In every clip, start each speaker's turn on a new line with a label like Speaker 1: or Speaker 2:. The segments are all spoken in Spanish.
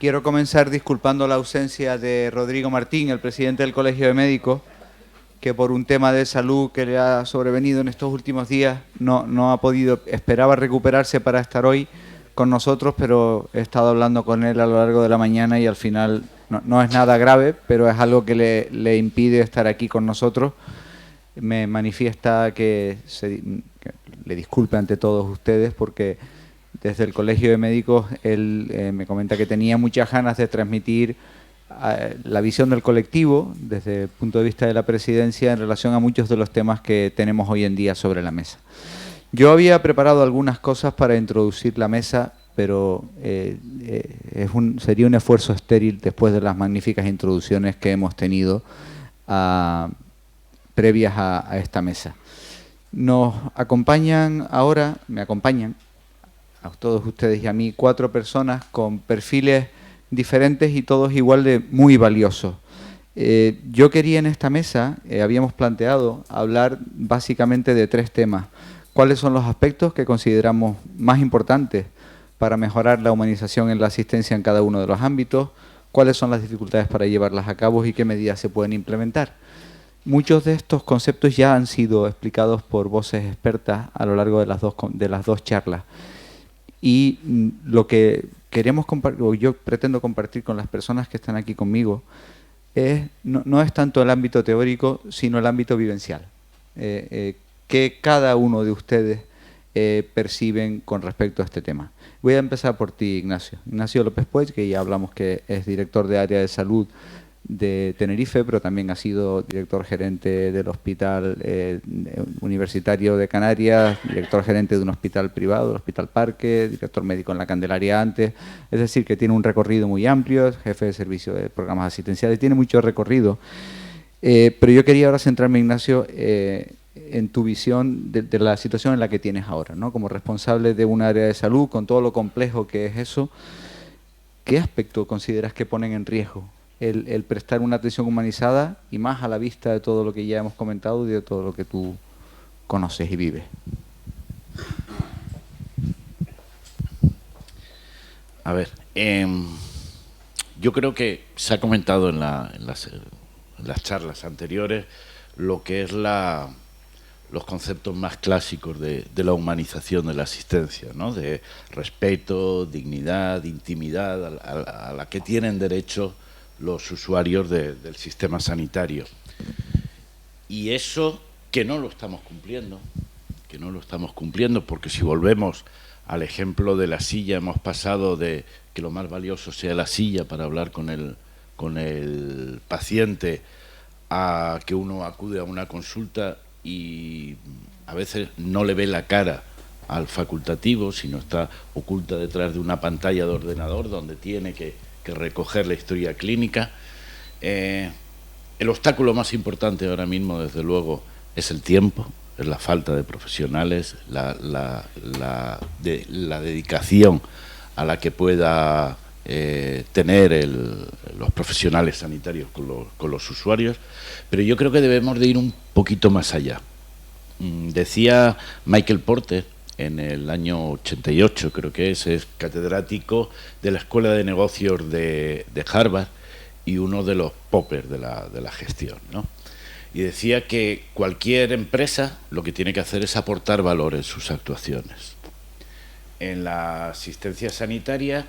Speaker 1: Quiero comenzar disculpando la ausencia de Rodrigo Martín, el presidente del Colegio de Médicos, que por un tema de salud que le ha sobrevenido en estos últimos días no ha podido, esperaba recuperarse para estar hoy con nosotros, pero he estado hablando con él a lo largo de la mañana y al final no es nada grave, pero es algo que le impide estar aquí con nosotros. Me manifiesta que le disculpe ante todos ustedes porque desde el Colegio de Médicos él me comenta que tenía muchas ganas de transmitir la visión del colectivo desde el punto de vista de la presidencia en relación a muchos de los temas que tenemos hoy en día sobre la mesa. Yo había preparado algunas cosas para introducir la mesa, pero sería un esfuerzo estéril después de las magníficas introducciones que hemos tenido previas a esta mesa. Nos acompañan ahora, me acompañan a todos ustedes y a mí, 4 personas con perfiles diferentes y todos igual de muy valiosos. Yo quería en esta mesa, habíamos planteado hablar básicamente de 3 temas. ¿Cuáles son los aspectos que consideramos más importantes para mejorar la humanización en la asistencia en cada uno de los ámbitos? ¿Cuáles son las dificultades para llevarlas a cabo y qué medidas se pueden implementar? Muchos de estos conceptos ya han sido explicados por voces expertas a lo largo de las dos charlas. Y lo que queremos compartir, o yo pretendo compartir con las personas que están aquí conmigo, no es tanto el ámbito teórico, sino el ámbito vivencial. Que cada uno de ustedes perciben con respecto a este tema. Voy a empezar por ti, Ignacio. Ignacio López Puig, que ya hablamos que es director de área de salud de Tenerife, pero también ha sido director gerente del Hospital Universitario de Canarias, director gerente de un hospital privado, el Hospital Parque, director médico en la Candelaria antes, es decir, que tiene un recorrido muy amplio, es jefe de servicio de programas asistenciales, tiene mucho recorrido. Pero yo quería ahora centrarme, Ignacio, en tu visión de la situación en la que tienes ahora, ¿no? Como responsable de un área de salud, con todo lo complejo que es eso, ¿qué aspecto consideras que ponen en riesgo el prestar una atención humanizada y más a la vista de todo lo que ya hemos comentado y de todo lo que tú conoces y vives?
Speaker 2: A ver, yo creo que se ha comentado en las charlas anteriores lo que es los conceptos más clásicos de la humanización de la asistencia, ¿no? De respeto, dignidad, intimidad, a la que tienen derecho los usuarios del sistema sanitario. Y eso que no lo estamos cumpliendo, porque si volvemos al ejemplo de la silla, hemos pasado de que lo más valioso sea la silla para hablar con el paciente a que uno acude a una consulta y a veces no le ve la cara al facultativo, sino está oculta detrás de una pantalla de ordenador donde tiene que recoger la historia clínica. El obstáculo más importante ahora mismo, desde luego, es el tiempo, es la falta de profesionales, la dedicación a la que pueda tener los profesionales sanitarios con los usuarios, pero yo creo que debemos de ir un poquito más allá. Decía Michael Porter, en el año 88, creo que es catedrático de la Escuela de Negocios de Harvard y uno de los poppers de la gestión, ¿no? Y decía que cualquier empresa lo que tiene que hacer es aportar valor en sus actuaciones. En la asistencia sanitaria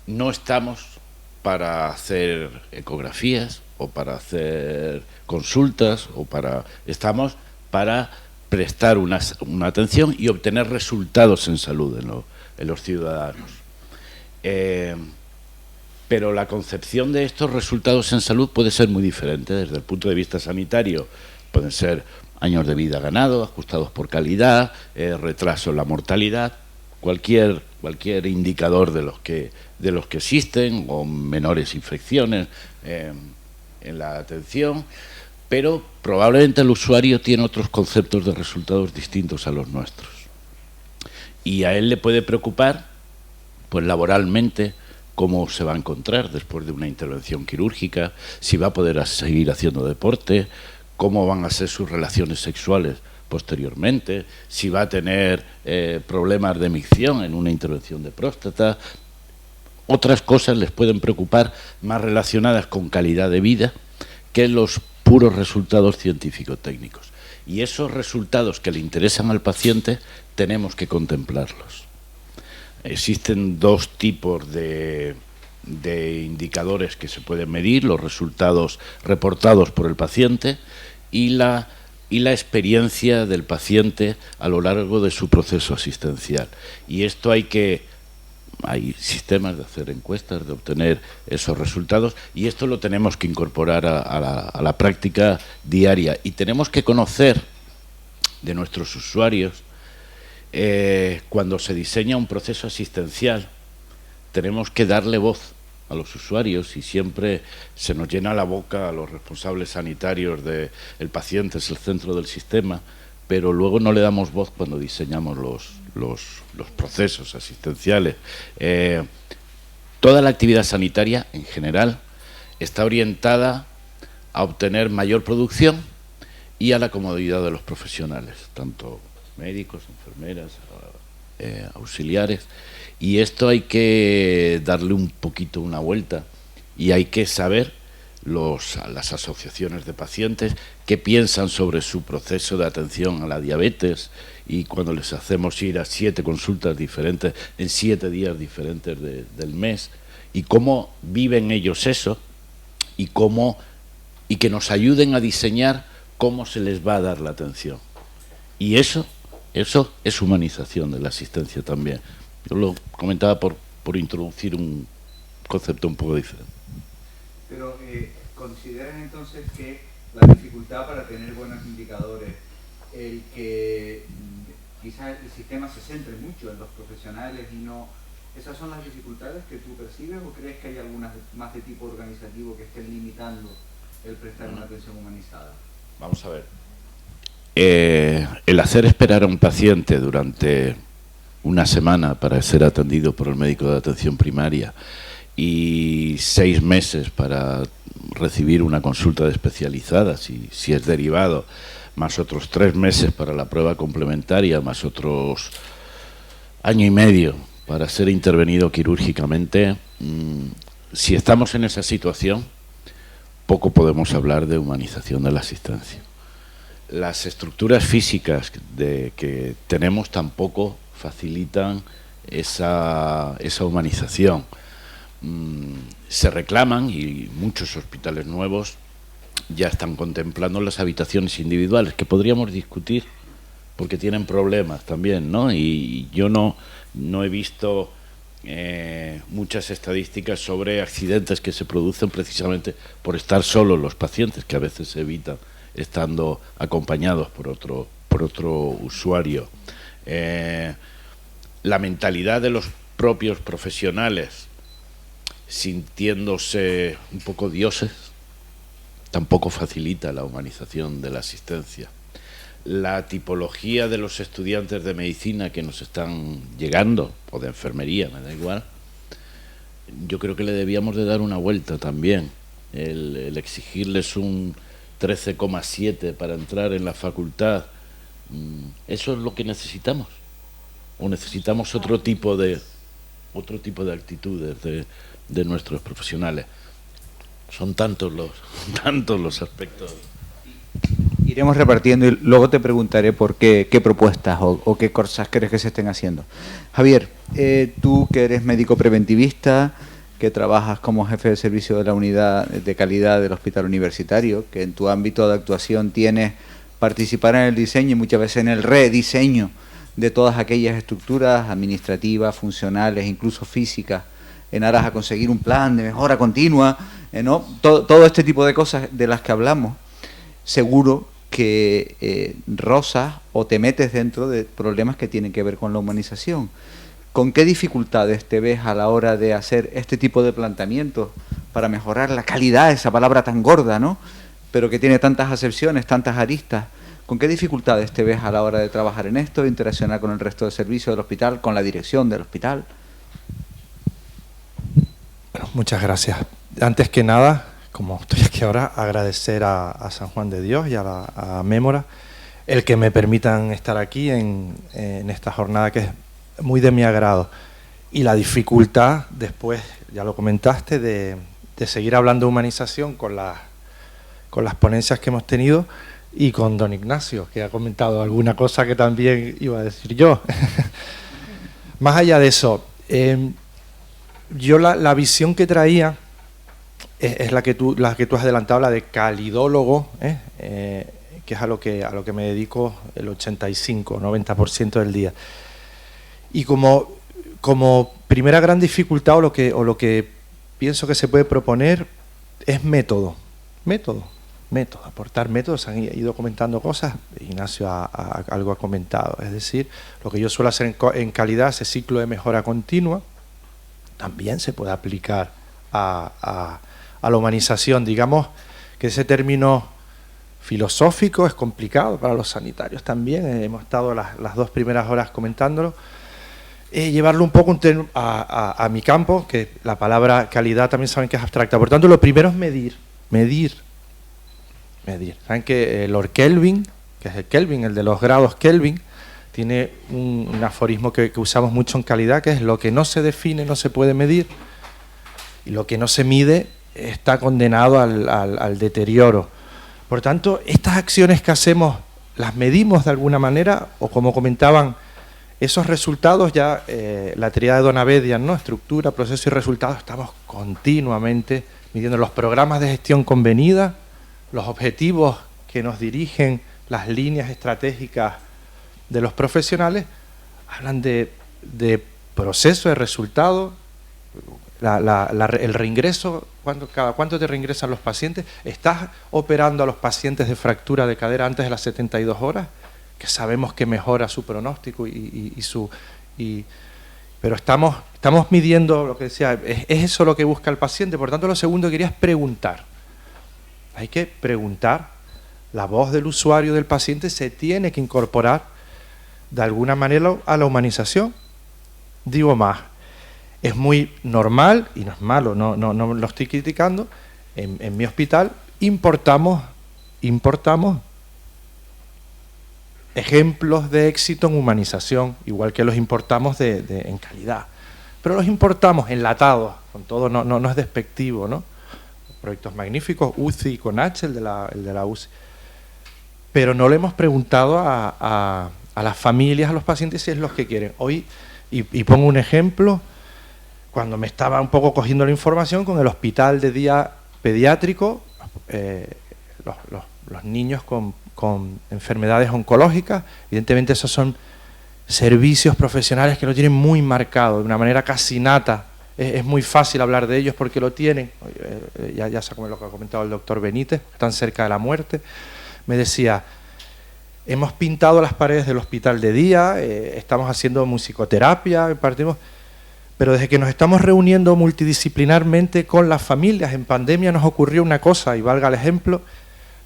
Speaker 2: no estamos para hacer ecografías o para hacer consultas, estamos para prestar una atención y obtener resultados en salud en los ciudadanos. Pero la concepción de estos resultados en salud puede ser muy diferente. Desde el punto de vista sanitario, pueden ser años de vida ganados, ajustados por calidad, retraso en la mortalidad, cualquier indicador de los que existen, o menores infecciones en la atención. Pero probablemente el usuario tiene otros conceptos de resultados distintos a los nuestros. Y a él le puede preocupar, pues laboralmente, cómo se va a encontrar después de una intervención quirúrgica, si va a poder seguir haciendo deporte, cómo van a ser sus relaciones sexuales posteriormente, si va a tener problemas de micción en una intervención de próstata, otras cosas les pueden preocupar más relacionadas con calidad de vida que los puros resultados científico-técnicos. Y esos resultados que le interesan al paciente tenemos que contemplarlos. Existen dos tipos de indicadores que se pueden medir: los resultados reportados por el paciente y la experiencia del paciente a lo largo de su proceso asistencial. Y esto hay sistemas de hacer encuestas, de obtener esos resultados, y esto lo tenemos que incorporar a la práctica diaria. Y tenemos que conocer de nuestros usuarios, cuando se diseña un proceso asistencial, tenemos que darle voz a los usuarios, y siempre se nos llena la boca a los responsables sanitarios de el paciente es el centro del sistema, pero luego no le damos voz cuando diseñamos los procesos asistenciales. Toda la actividad sanitaria, en general, está orientada a obtener mayor producción y a la comodidad de los profesionales, tanto médicos, enfermeras, auxiliares. Y esto hay que darle un poquito una vuelta, y hay que saber las asociaciones de pacientes qué piensan sobre su proceso de atención a la diabetes, y cuando les hacemos ir a 7 consultas diferentes en 7 días diferentes del mes, y cómo viven ellos eso, y que nos ayuden a diseñar cómo se les va a dar la atención. Y eso es humanización de la asistencia también. Yo lo comentaba por introducir un concepto un poco diferente.
Speaker 1: Pero ¿consideras entonces que la dificultad para tener buenos indicadores, el que quizás el sistema se centre mucho en los profesionales y no... ¿Esas son las dificultades que tú percibes, o crees que hay algunas más de tipo organizativo que estén limitando el prestar una atención humanizada?
Speaker 2: Vamos a ver. El hacer esperar a un paciente durante una semana para ser atendido por el médico de atención primaria y 6 meses para recibir una consulta especializada, si es derivado, más otros 3 meses para la prueba complementaria, más otros 1 año y medio para ser intervenido quirúrgicamente. Si estamos en esa situación, poco podemos hablar de humanización de la asistencia. Las estructuras físicas que tenemos tampoco facilitan esa humanización. Se reclaman, y muchos hospitales nuevos ya están contemplando las habitaciones individuales, que podríamos discutir porque tienen problemas también, ¿no? Y yo no he visto muchas estadísticas sobre accidentes que se producen precisamente por estar solos los pacientes, que a veces se evitan estando acompañados por otro usuario. La mentalidad de los propios profesionales, sintiéndose un poco dioses, tampoco facilita la humanización de la asistencia. La tipología de los estudiantes de medicina que nos están llegando, o de enfermería, me da igual, yo creo que le debíamos de dar una vuelta también. El exigirles un 13,7 para entrar en la facultad, ¿eso es lo que necesitamos? ¿O necesitamos otro tipo de actitudes de nuestros profesionales? Son tantos los aspectos.
Speaker 1: Iremos repartiendo y luego te preguntaré por qué propuestas o qué cosas crees que se estén haciendo. Javier, tú que eres médico preventivista, que trabajas como jefe de servicio de la unidad de calidad del hospital universitario, que en tu ámbito de actuación tienes participar en el diseño y muchas veces en el rediseño de todas aquellas estructuras administrativas, funcionales, incluso físicas, en aras a conseguir un plan de mejora continua, ¿no? Todo este tipo de cosas de las que hablamos, seguro que rozas o te metes dentro de problemas que tienen que ver con la humanización. ¿Con qué dificultades te ves a la hora de hacer este tipo de planteamientos para mejorar la calidad, esa palabra tan gorda, ¿no?, pero que tiene tantas acepciones, tantas aristas? ¿Con qué dificultades te ves a la hora de trabajar en esto, de interaccionar con el resto del servicio del hospital, con la dirección del hospital?
Speaker 3: Bueno, muchas gracias. Antes que nada, como estoy aquí ahora, agradecer a San Juan de Dios y a Mémora el que me permitan estar aquí en esta jornada que es muy de mi agrado. y la dificultad, después, ya lo comentaste, de seguir hablando de humanización con las ponencias que hemos tenido y con don Ignacio, que ha comentado alguna cosa que también iba a decir yo. Más allá de eso, yo la visión que traía es la que tú has adelantado, la de calidólogo, que es a lo que me dedico el 85-90% del día. Y como primera gran dificultad o lo que pienso que se puede proponer es método, aportar métodos. Se han ido comentando cosas, Ignacio algo ha comentado, es decir, lo que yo suelo hacer en calidad, ese ciclo de mejora continua, también se puede aplicar a la humanización. Digamos que ese término filosófico es complicado para los sanitarios también, hemos estado las 2 primeras horas comentándolo. Llevarlo un poco a mi campo, que la palabra calidad también saben que es abstracta. Por tanto, lo primero es medir. Saben que el Lord Kelvin, que es el Kelvin, el de los grados Kelvin, tiene un aforismo que usamos mucho en calidad, que es: lo que no se define no se puede medir, y lo que no se mide está condenado al deterioro. Por tanto, estas acciones que hacemos, ¿las medimos de alguna manera? O como comentaban, esos resultados ya, la teoría de Don Abedian, ¿no? Estructura, proceso y resultados, estamos continuamente midiendo los programas de gestión convenida, los objetivos que nos dirigen, las líneas estratégicas de los profesionales, hablan de proceso, de resultado, el reingreso, cada cuánto te reingresan los pacientes. ¿Estás operando a los pacientes de fractura de cadera antes de las 72 horas? Que sabemos que mejora su pronóstico pero estamos midiendo lo que decía, es eso lo que busca el paciente. Por tanto, lo segundo que quería es preguntar. Hay que preguntar, la voz del usuario, del paciente, se tiene que incorporar de alguna manera a la humanización. Digo más, es muy normal, y no es malo, no lo estoy criticando, en mi hospital importamos ejemplos de éxito en humanización, igual que los importamos en calidad. Pero los importamos enlatados, con todo, no es despectivo, ¿no? Proyectos magníficos, UCI con H, el de la UCI. Pero no le hemos preguntado a las familias, a los pacientes, si es lo que quieren. Hoy, y pongo un ejemplo, cuando me estaba un poco cogiendo la información con el hospital de día pediátrico, los niños con enfermedades oncológicas, evidentemente esos son servicios profesionales que lo tienen muy marcado, de una manera casi nata. Es muy fácil hablar de ellos porque lo tienen. Ya sé lo que ha comentado el doctor Benítez, están cerca de la muerte. Me decía, hemos pintado las paredes del hospital de día, estamos haciendo musicoterapia, impartimos, pero desde que nos estamos reuniendo multidisciplinarmente con las familias, en pandemia nos ocurrió una cosa, y valga el ejemplo,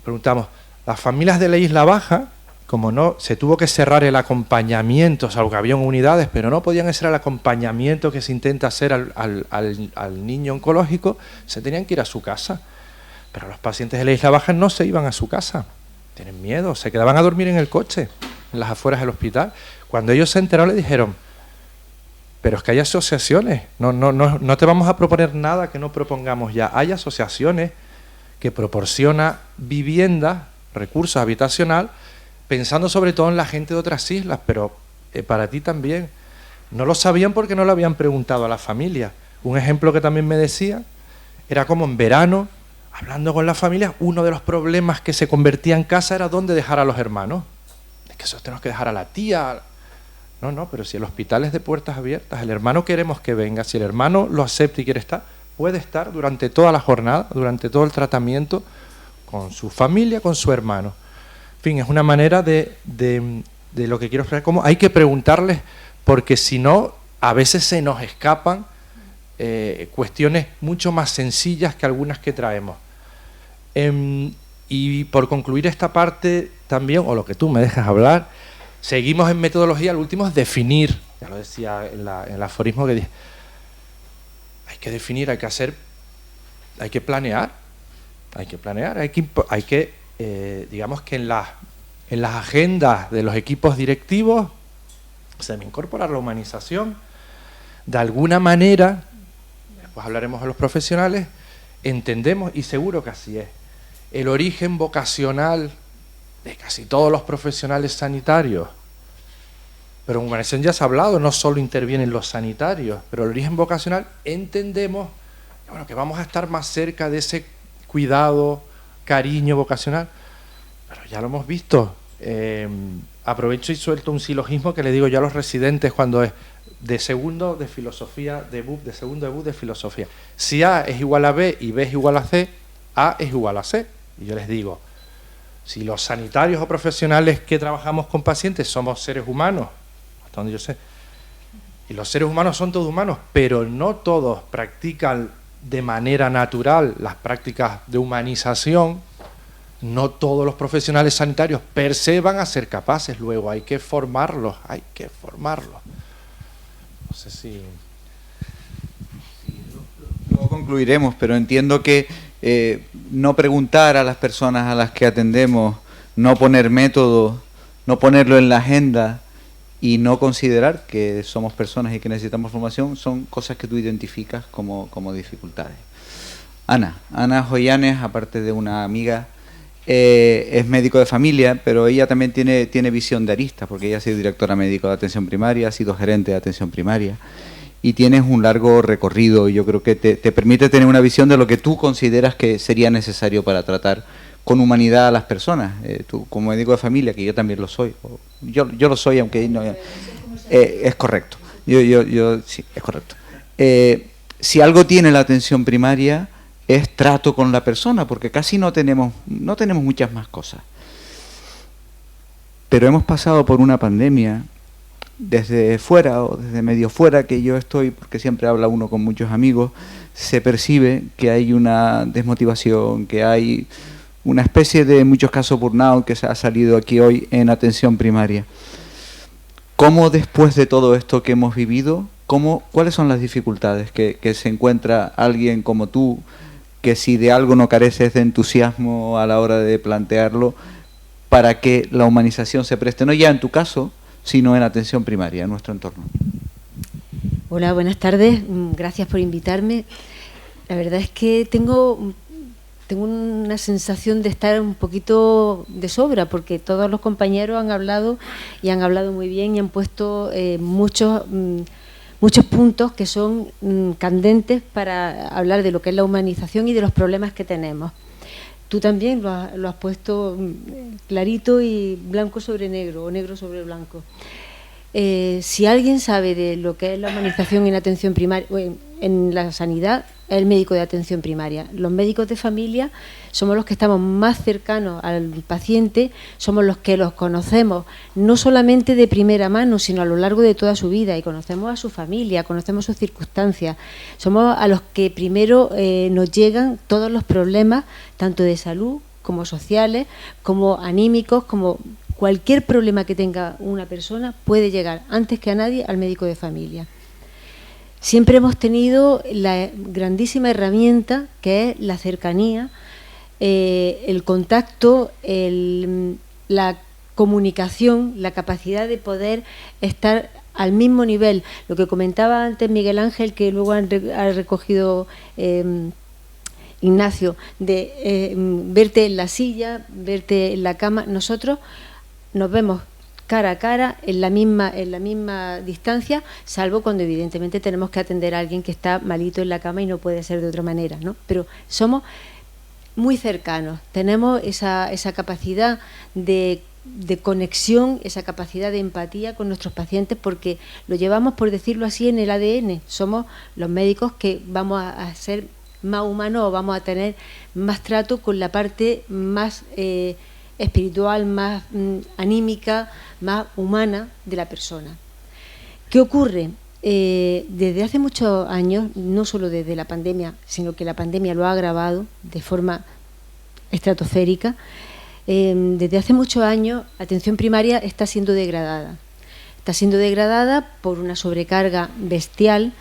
Speaker 3: preguntamos, las familias de la Isla Baja, como no, se tuvo que cerrar el acompañamiento, o sea, que habían unidades, pero no podían hacer el acompañamiento que se intenta hacer al niño oncológico, se tenían que ir a su casa. Pero los pacientes de la Isla Baja no se iban a su casa, tienen miedo, se quedaban a dormir en el coche, en las afueras del hospital. Cuando ellos se enteraron le dijeron, pero es que hay asociaciones, no te vamos a proponer nada que no propongamos ya. Hay asociaciones que proporcionan vivienda, recursos habitacional, pensando sobre todo en la gente de otras islas, pero para ti también. No lo sabían porque no lo habían preguntado a la familia. Un ejemplo que también me decía, era como en verano, hablando con la familia, uno de los problemas que se convertía en casa era dónde dejar a los hermanos. Es que eso tenemos que dejar a la tía. No, pero si el hospital es de puertas abiertas, el hermano queremos que venga, si el hermano lo acepta y quiere estar, puede estar durante toda la jornada, durante todo el tratamiento, con su familia, con su hermano. En fin, es una manera de lo que quiero explicar, cómo hay que preguntarles, porque si no, a veces se nos escapan cuestiones mucho más sencillas que algunas que traemos. Y por concluir esta parte también, o lo que tú me dejas hablar, seguimos en metodología, lo último es definir, ya lo decía en el aforismo que dije, hay que definir, hay que planear, digamos que en las agendas de los equipos directivos se debe incorporar la humanización. de alguna manera, después hablaremos a los profesionales, entendemos, y seguro que así es, el origen vocacional de casi todos los profesionales sanitarios. Pero en humanización ya se ha hablado, no solo intervienen los sanitarios, pero el origen vocacional entendemos bueno, que vamos a estar más cerca de ese cuidado, cariño vocacional. Pero ya lo hemos visto. Aprovecho y suelto un silogismo que le digo yo a los residentes cuando es de segundo de filosofía, de segundo debut de filosofía. Si A es igual a B y B es igual a C, A es igual a C. Y yo les digo, si los sanitarios o profesionales que trabajamos con pacientes somos seres humanos, hasta donde yo sé, y los seres humanos son todos humanos, pero no todos practican de manera natural las prácticas de humanización, no todos los profesionales sanitarios per se van a ser capaces, luego hay que formarlos, No sé si...
Speaker 1: Luego concluiremos, pero entiendo que no preguntar a las personas a las que atendemos, no poner método, no ponerlo en la agenda y no considerar que somos personas y que necesitamos formación, son cosas que tú identificas como dificultades. Ana Joyanes, aparte de una amiga, es médico de familia, pero ella también tiene visión de arista, porque ella ha sido directora médico de atención primaria, ha sido gerente de atención primaria, y tienes un largo recorrido, y yo creo que te permite tener una visión de lo que tú consideras que sería necesario para tratar con humanidad a las personas. Tú, como médico de familia, que yo también lo soy, yo lo soy, aunque no, es correcto, sí, es correcto. Si algo tiene la atención primaria es trato con la persona, porque casi no tenemos muchas más cosas. Pero hemos pasado por una pandemia desde fuera o desde medio fuera, que yo estoy, porque siempre habla uno con muchos amigos, se percibe que hay una desmotivación, que hay una especie de, en muchos casos, burnout que se ha salido aquí hoy en atención primaria. ¿Cómo después de todo esto que hemos vivido, cuáles son las dificultades que se encuentra alguien como tú, que si de algo no careces de entusiasmo a la hora de plantearlo, para que la humanización se preste, no ya en tu caso, sino en atención primaria, en nuestro entorno?
Speaker 4: Hola, buenas tardes, gracias por invitarme. La verdad es que tengo una sensación de estar un poquito de sobra, porque todos los compañeros han hablado y han hablado muy bien y han puesto muchos puntos que son candentes para hablar de lo que es la humanización y de los problemas que tenemos. Tú también lo has puesto clarito y blanco sobre negro, o negro sobre blanco. Si alguien sabe de lo que es la humanización en atención primaria, en la sanidad, es el médico de atención primaria. Los médicos de familia somos los que estamos más cercanos al paciente, somos los que los conocemos, no solamente de primera mano, sino a lo largo de toda su vida, y conocemos a su familia, conocemos sus circunstancias. Somos a los que primero nos llegan todos los problemas, tanto de salud como sociales, como anímicos, como cualquier problema que tenga una persona puede llegar antes que a nadie al médico de familia. Siempre hemos tenido la grandísima herramienta que es la cercanía, el contacto, la comunicación, la capacidad de poder estar al mismo nivel. Lo que comentaba antes Miguel Ángel, que luego ha recogido Ignacio, de verte en la silla, verte en la cama. Nosotros nos vemos cara a cara, en la misma distancia, salvo cuando evidentemente tenemos que atender a alguien que está malito en la cama y no puede ser de otra manera, ¿no? Pero somos muy cercanos, tenemos esa capacidad de conexión, esa capacidad de empatía con nuestros pacientes, porque lo llevamos, por decirlo así, en el ADN. Somos los médicos que vamos a ser más humanos, o vamos a tener más trato con la parte más espiritual, más anímica, más humana de la persona. ¿Qué ocurre? Desde hace muchos años, no solo desde la pandemia, sino que la pandemia lo ha agravado de forma estratosférica, desde hace muchos años atención primaria está siendo degradada. Está siendo degradada por una sobrecarga bestial,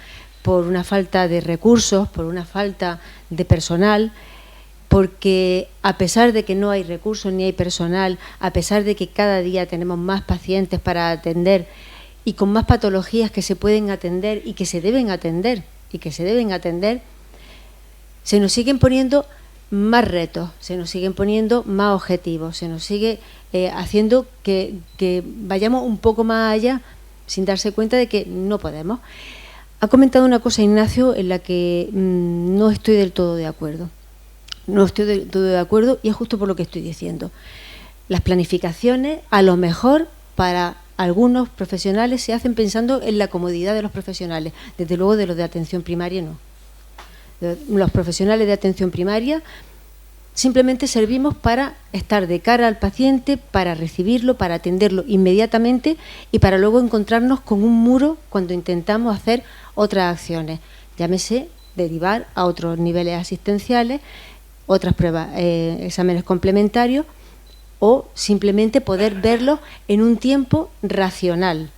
Speaker 4: por una falta de recursos, por una falta de personal, porque a pesar de que no hay recursos ni hay personal, a pesar de que cada día tenemos más pacientes para atender y con más patologías que se pueden atender y que se deben atender, se nos siguen poniendo más retos, se nos siguen poniendo más objetivos, se nos sigue haciendo que vayamos un poco más allá sin darse cuenta de que no podemos. Ha comentado una cosa Ignacio en la que no estoy del todo de acuerdo. No estoy del todo de acuerdo y es justo por lo que estoy diciendo. Las planificaciones, a lo mejor para algunos profesionales, se hacen pensando en la comodidad de los profesionales. Desde luego de los de atención primaria no. Los profesionales de atención primaria simplemente servimos para estar de cara al paciente, para recibirlo, para atenderlo inmediatamente y para luego encontrarnos con un muro cuando intentamos hacer otras acciones. Llámese derivar a otros niveles asistenciales, otras pruebas, exámenes complementarios o simplemente poder verlos en un tiempo racional.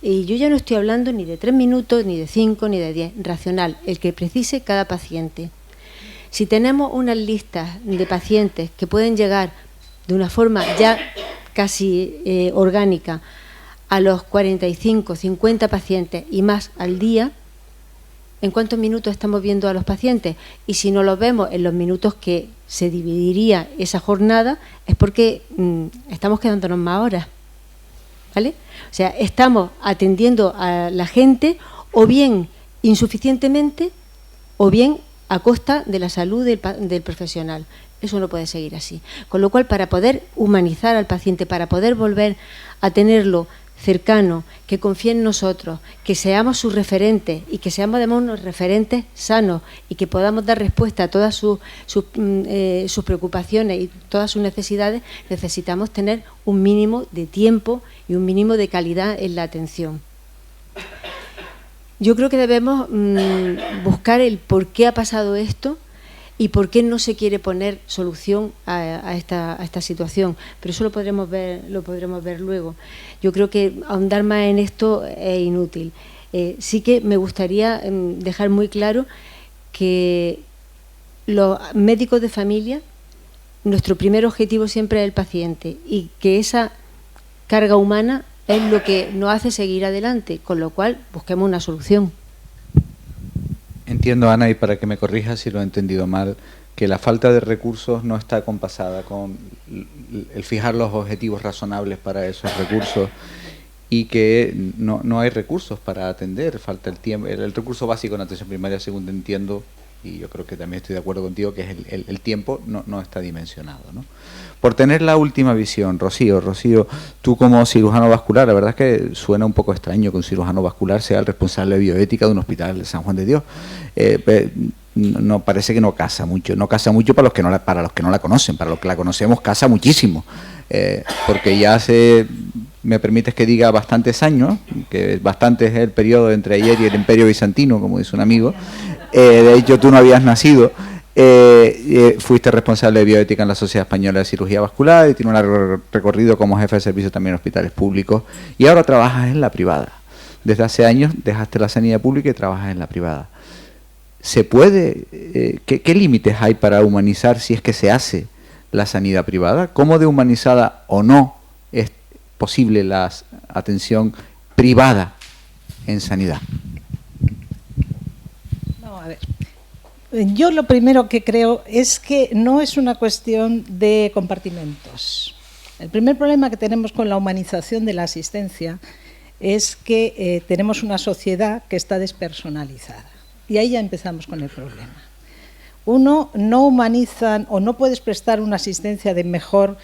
Speaker 4: Y yo ya no estoy hablando ni de 3 minutos, ni de 5, ni de 10, racional, el que precise cada paciente. Si tenemos unas listas de pacientes que pueden llegar de una forma ya casi orgánica a los 45, 50 pacientes y más al día, ¿en cuántos minutos estamos viendo a los pacientes? Y si no los vemos en los minutos que se dividiría esa jornada, es porque estamos quedándonos más horas, ¿vale? O sea, estamos atendiendo a la gente o bien insuficientemente o bien a costa de la salud del profesional. Eso no puede seguir así. Con lo cual, para poder humanizar al paciente, para poder volver a tenerlo cercano, que confíe en nosotros, que seamos sus referentes y que seamos además unos referentes sanos y que podamos dar respuesta a todas sus preocupaciones y todas sus necesidades, necesitamos tener un mínimo de tiempo y un mínimo de calidad en la atención. Yo creo que debemos buscar el por qué ha pasado esto y por qué no se quiere poner solución a esta situación. Pero eso lo podremos ver luego. Yo creo que ahondar más en esto es inútil. Sí que me gustaría dejar muy claro que los médicos de familia, nuestro primer objetivo siempre es el paciente y que esa carga humana es lo que nos hace seguir adelante, con lo cual busquemos una solución.
Speaker 1: Entiendo, Ana, y para que me corrijas si lo he entendido mal, que la falta de recursos no está compasada con el fijar los objetivos razonables para esos recursos y que no hay recursos para atender, falta el tiempo, el recurso básico en atención primaria, según entiendo, y yo creo que también estoy de acuerdo contigo, que es el tiempo no está dimensionado, ¿no? Por tener la última visión, Rocío, tú como cirujano vascular, la verdad es que suena un poco extraño que un cirujano vascular sea el responsable de bioética de un hospital de San Juan de Dios. No parece que no casa mucho para los que no la conocen, para los que la conocemos casa muchísimo, porque ya hace, me permites que diga, bastantes años, que bastante es el periodo entre ayer y el Imperio Bizantino, como dice un amigo. De hecho tú no habías nacido. Fuiste responsable de bioética en la Sociedad Española de Cirugía Vascular y tiene un recorrido como jefe de servicio también en hospitales públicos y ahora trabajas en la privada. Desde hace años dejaste la sanidad pública y trabajas en la privada. ¿Se puede? ¿Qué límites hay para humanizar si es que se hace la sanidad privada? ¿Cómo de humanizada o no es posible la atención privada en sanidad?
Speaker 5: No, a ver. Yo lo primero que creo es que no es una cuestión de compartimentos. El primer problema que tenemos con la humanización de la asistencia es que tenemos una sociedad que está despersonalizada. Y ahí ya empezamos con el problema. Uno, no humanizan o no puedes prestar una asistencia de mejor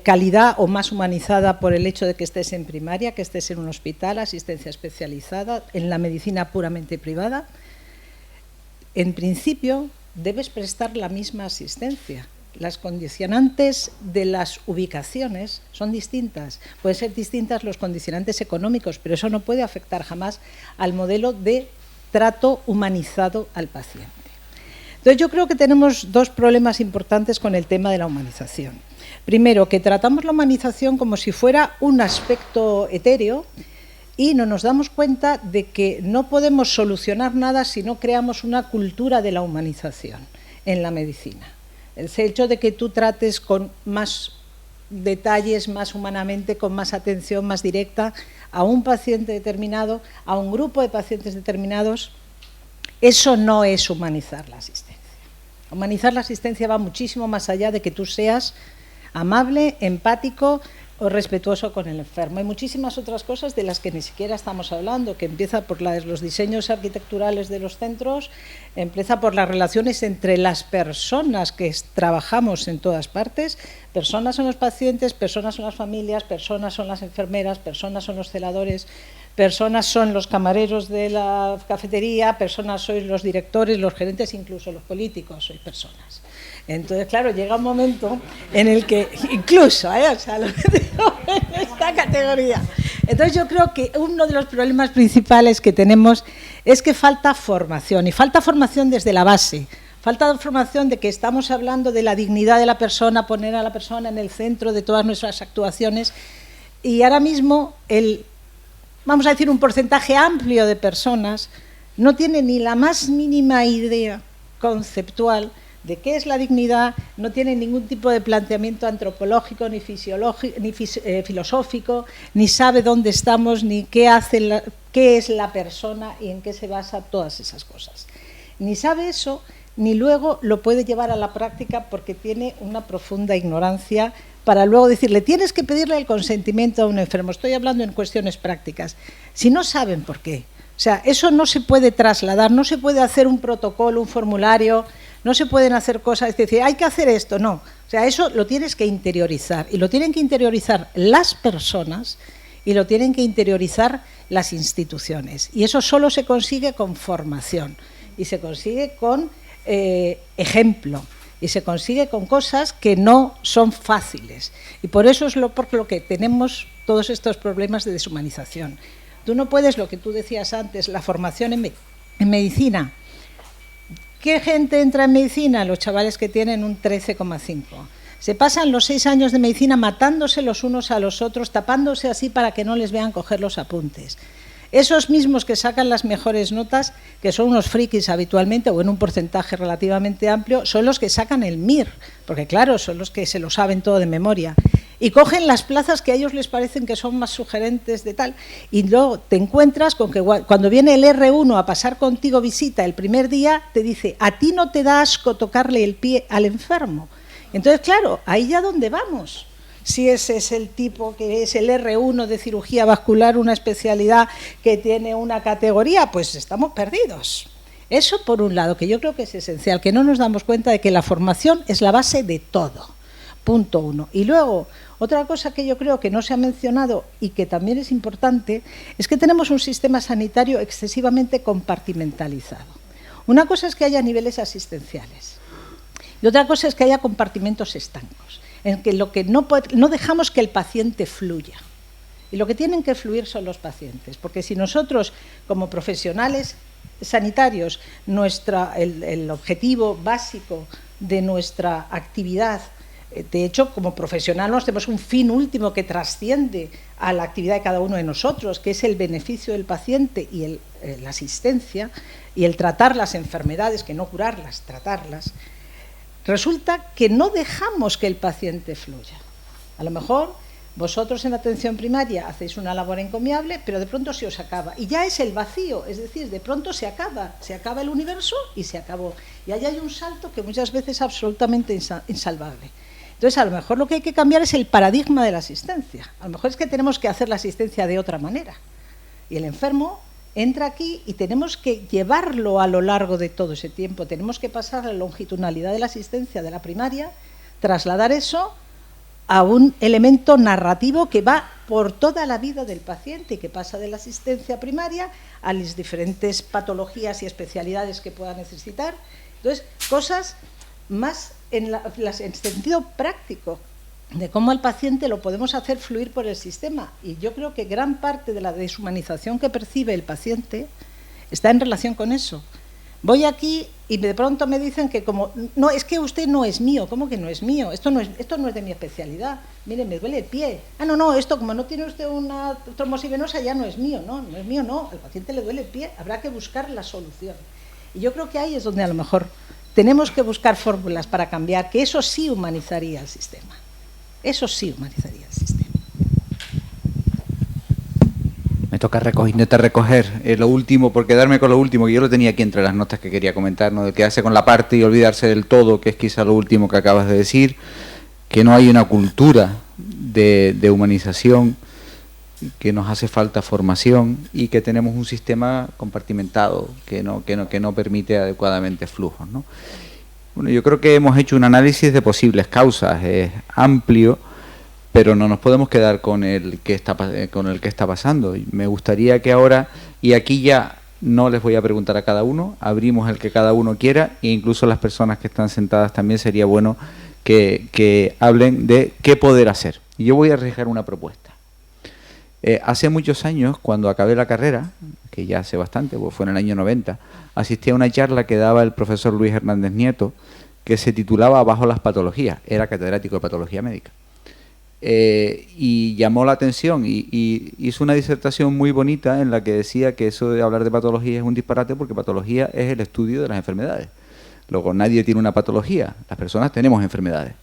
Speaker 5: calidad o más humanizada por el hecho de que estés en primaria, que estés en un hospital, asistencia especializada, en la medicina puramente privada. En principio, debes prestar la misma asistencia. Las condicionantes de las ubicaciones son distintas. Pueden ser distintas los condicionantes económicos, pero eso no puede afectar jamás al modelo de trato humanizado al paciente. Entonces, yo creo que tenemos dos problemas importantes con el tema de la humanización. Primero, que tratamos la humanización como si fuera un aspecto etéreo, y no nos damos cuenta de que no podemos solucionar nada si no creamos una cultura de la humanización en la medicina. El hecho de que tú trates con más detalles más humanamente, con más atención, más directa a un paciente determinado, a un grupo de pacientes determinados, eso no es humanizar la asistencia. Humanizar la asistencia va muchísimo más allá de que tú seas amable, empático o respetuoso con el enfermo. Hay muchísimas otras cosas de las que ni siquiera estamos hablando, que empieza por los diseños arquitecturales de los centros, empieza por las relaciones entre las personas que trabajamos en todas partes. Personas son los pacientes, personas son las familias, personas son las enfermeras, personas son los celadores, personas son los camareros de la cafetería, personas sois los directores, los gerentes, incluso los políticos, sois personas. Entonces, claro, llega un momento en el que, incluso, o sea, lo que digo en esta categoría. Entonces, yo creo que uno de los problemas principales que tenemos es que falta formación, y falta formación desde la base. Falta formación de que estamos hablando de la dignidad de la persona, poner a la persona en el centro de todas nuestras actuaciones, y ahora mismo vamos a decir, un porcentaje amplio de personas no tiene ni la más mínima idea conceptual de qué es la dignidad, no tiene ningún tipo de planteamiento antropológico, ni filosófico, ni sabe dónde estamos, ni qué es la persona y en qué se basa todas esas cosas. Ni sabe eso, ni luego lo puede llevar a la práctica porque tiene una profunda ignorancia para luego decirle, tienes que pedirle el consentimiento a un enfermo. Estoy hablando en cuestiones prácticas. Si no saben por qué. O sea, eso no se puede trasladar, no se puede hacer un protocolo, un formulario, no se pueden hacer cosas, es decir, hay que hacer esto, no. O sea, eso lo tienes que interiorizar, y lo tienen que interiorizar las personas y lo tienen que interiorizar las instituciones. Y eso solo se consigue con formación, y se consigue con ejemplo, y se consigue con cosas que no son fáciles. Y por eso es por lo que tenemos todos estos problemas de deshumanización. Tú no puedes, lo que tú decías antes, la formación en medicina. ¿Qué gente entra en medicina? Los chavales que tienen un 13,5. Se pasan los 6 años de medicina matándose los unos a los otros, tapándose así para que no les vean coger los apuntes. Esos mismos que sacan las mejores notas, que son unos frikis habitualmente, o en un porcentaje relativamente amplio, son los que sacan el MIR, porque claro, son los que se lo saben todo de memoria. Y cogen las plazas que a ellos les parecen que son más sugerentes de tal, y luego te encuentras con que cuando viene el R1 a pasar contigo visita el primer día, te dice, a ti no te da asco tocarle el pie al enfermo. Entonces, claro, ahí ya dónde vamos. Si ese es el tipo que es el R1 de cirugía vascular, una especialidad que tiene una categoría, pues estamos perdidos. Eso por un lado, que yo creo que es esencial, que no nos damos cuenta de que la formación es la base de todo. Punto 1. Y luego, otra cosa que yo creo que no se ha mencionado y que también es importante, es que tenemos un sistema sanitario excesivamente compartimentalizado. Una cosa es que haya niveles asistenciales y otra cosa es que haya compartimentos estancos, en que no dejamos que el paciente fluya. Y lo que tienen que fluir son los pacientes, porque si nosotros, como profesionales sanitarios, el objetivo básico de nuestra actividad, de hecho, como profesionales tenemos un fin último que trasciende a la actividad de cada uno de nosotros, que es el beneficio del paciente y la asistencia y el tratar las enfermedades, que no curarlas, tratarlas. Resulta que no dejamos que el paciente fluya. A lo mejor vosotros en atención primaria hacéis una labor encomiable, pero de pronto se os acaba. Y ya es el vacío, es decir, de pronto se acaba el universo y se acabó. Y ahí hay un salto que muchas veces es absolutamente insalvable. Entonces, a lo mejor lo que hay que cambiar es el paradigma de la asistencia. A lo mejor es que tenemos que hacer la asistencia de otra manera. Y el enfermo entra aquí y tenemos que llevarlo a lo largo de todo ese tiempo. Tenemos que pasar la longitudinalidad de la asistencia de la primaria, trasladar eso a un elemento narrativo que va por toda la vida del paciente y que pasa de la asistencia primaria a las diferentes patologías y especialidades que pueda necesitar. Entonces, cosas más en sentido práctico de cómo al paciente lo podemos hacer fluir por el sistema. Y yo creo que gran parte de la deshumanización que percibe el paciente está en relación con eso. Voy aquí y de pronto me dicen que no, es que usted no es mío. ¿Cómo que no es mío? Esto no es de mi especialidad. Mire, me duele el pie. No, esto como no tiene usted una trombosis venosa ya no es mío. No es mío, no. Al paciente le duele el pie. Habrá que buscar la solución. Y yo creo que ahí es donde a lo mejor tenemos que buscar fórmulas para cambiar, que eso sí humanizaría el sistema. Eso sí humanizaría el sistema.
Speaker 1: Me toca intentar recoger lo último, por quedarme con lo último, que yo lo tenía aquí entre las notas que quería comentar, ¿no? De quedarse con la parte y olvidarse del todo, que es quizá lo último que acabas de decir, que no hay una cultura de humanización, que nos hace falta formación y que tenemos un sistema compartimentado que no permite adecuadamente flujos, ¿no? Bueno, yo creo que hemos hecho un análisis de posibles causas, es amplio, pero no nos podemos quedar con el que está pasando. Me gustaría que ahora, y aquí ya no les voy a preguntar a cada uno, abrimos el que cada uno quiera, e incluso las personas que están sentadas también sería bueno que hablen de qué poder hacer. Y yo voy a arriesgar una propuesta. Hace muchos años, cuando acabé la carrera, que ya hace bastante, pues fue en el año 90, asistí a una charla que daba el profesor Luis Hernández Nieto, que se titulaba Bajo las patologías. Era catedrático de patología médica. Y llamó la atención y hizo una disertación muy bonita en la que decía que eso de hablar de patología es un disparate, porque patología es el estudio de las enfermedades. Luego, nadie tiene una patología, las personas tenemos enfermedades.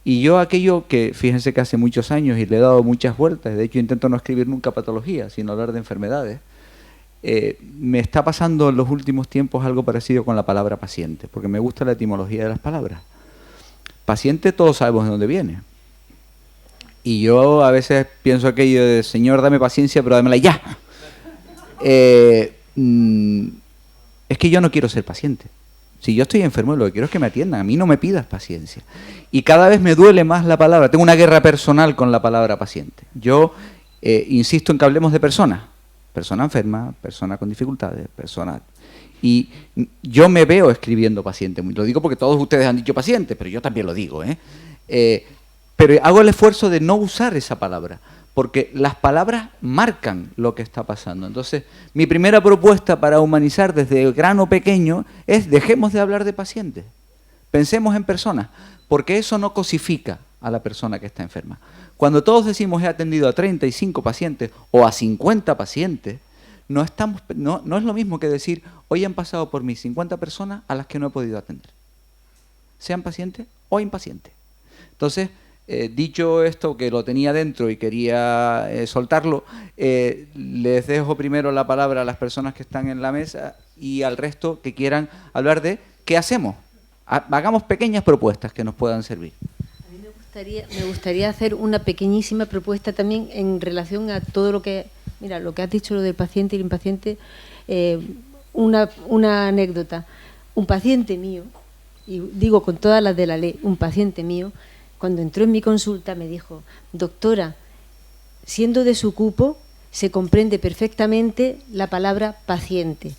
Speaker 1: Y yo aquello que, fíjense que hace muchos años y le he dado muchas vueltas, de hecho intento no escribir nunca patología, sino hablar de enfermedades, me está pasando en los últimos tiempos algo parecido con la palabra paciente, porque me gusta la etimología de las palabras. Paciente todos sabemos de dónde viene. Y yo a veces pienso aquello de, Señor, dame paciencia, pero dámela ya. Es que yo no quiero ser paciente. Si yo estoy enfermo, lo que quiero es que me atiendan. A mí no me pidas paciencia. Y cada vez me duele más la palabra. Tengo una guerra personal con la palabra paciente. Yo insisto en que hablemos de personas. Persona enferma, persona con dificultades, persona... Y yo me veo escribiendo paciente. Lo digo porque todos ustedes han dicho paciente, pero yo también lo digo, pero hago el esfuerzo de no usar esa palabra, porque las palabras marcan lo que está pasando. Entonces, mi primera propuesta para humanizar desde grano pequeño es: dejemos de hablar de pacientes, pensemos en personas, porque eso no cosifica a la persona que está enferma. Cuando todos decimos he atendido a 35 pacientes o a 50 pacientes, no es lo mismo que decir hoy han pasado por mí 50 personas a las que no he podido atender, sean pacientes o impacientes. Entonces, dicho esto, que lo tenía dentro y quería soltarlo, les dejo primero la palabra a las personas que están en la mesa y al resto que quieran hablar de qué hacemos. Hagamos pequeñas propuestas que nos puedan servir.
Speaker 4: A mí me gustaría hacer una pequeñísima propuesta también en relación a todo lo que... Mira, lo que has dicho, lo del paciente y el impaciente, una anécdota. Un paciente mío, y digo con todas las de la ley, un paciente mío, cuando entró en mi consulta me dijo: doctora, siendo de su cupo, se comprende perfectamente la palabra paciente.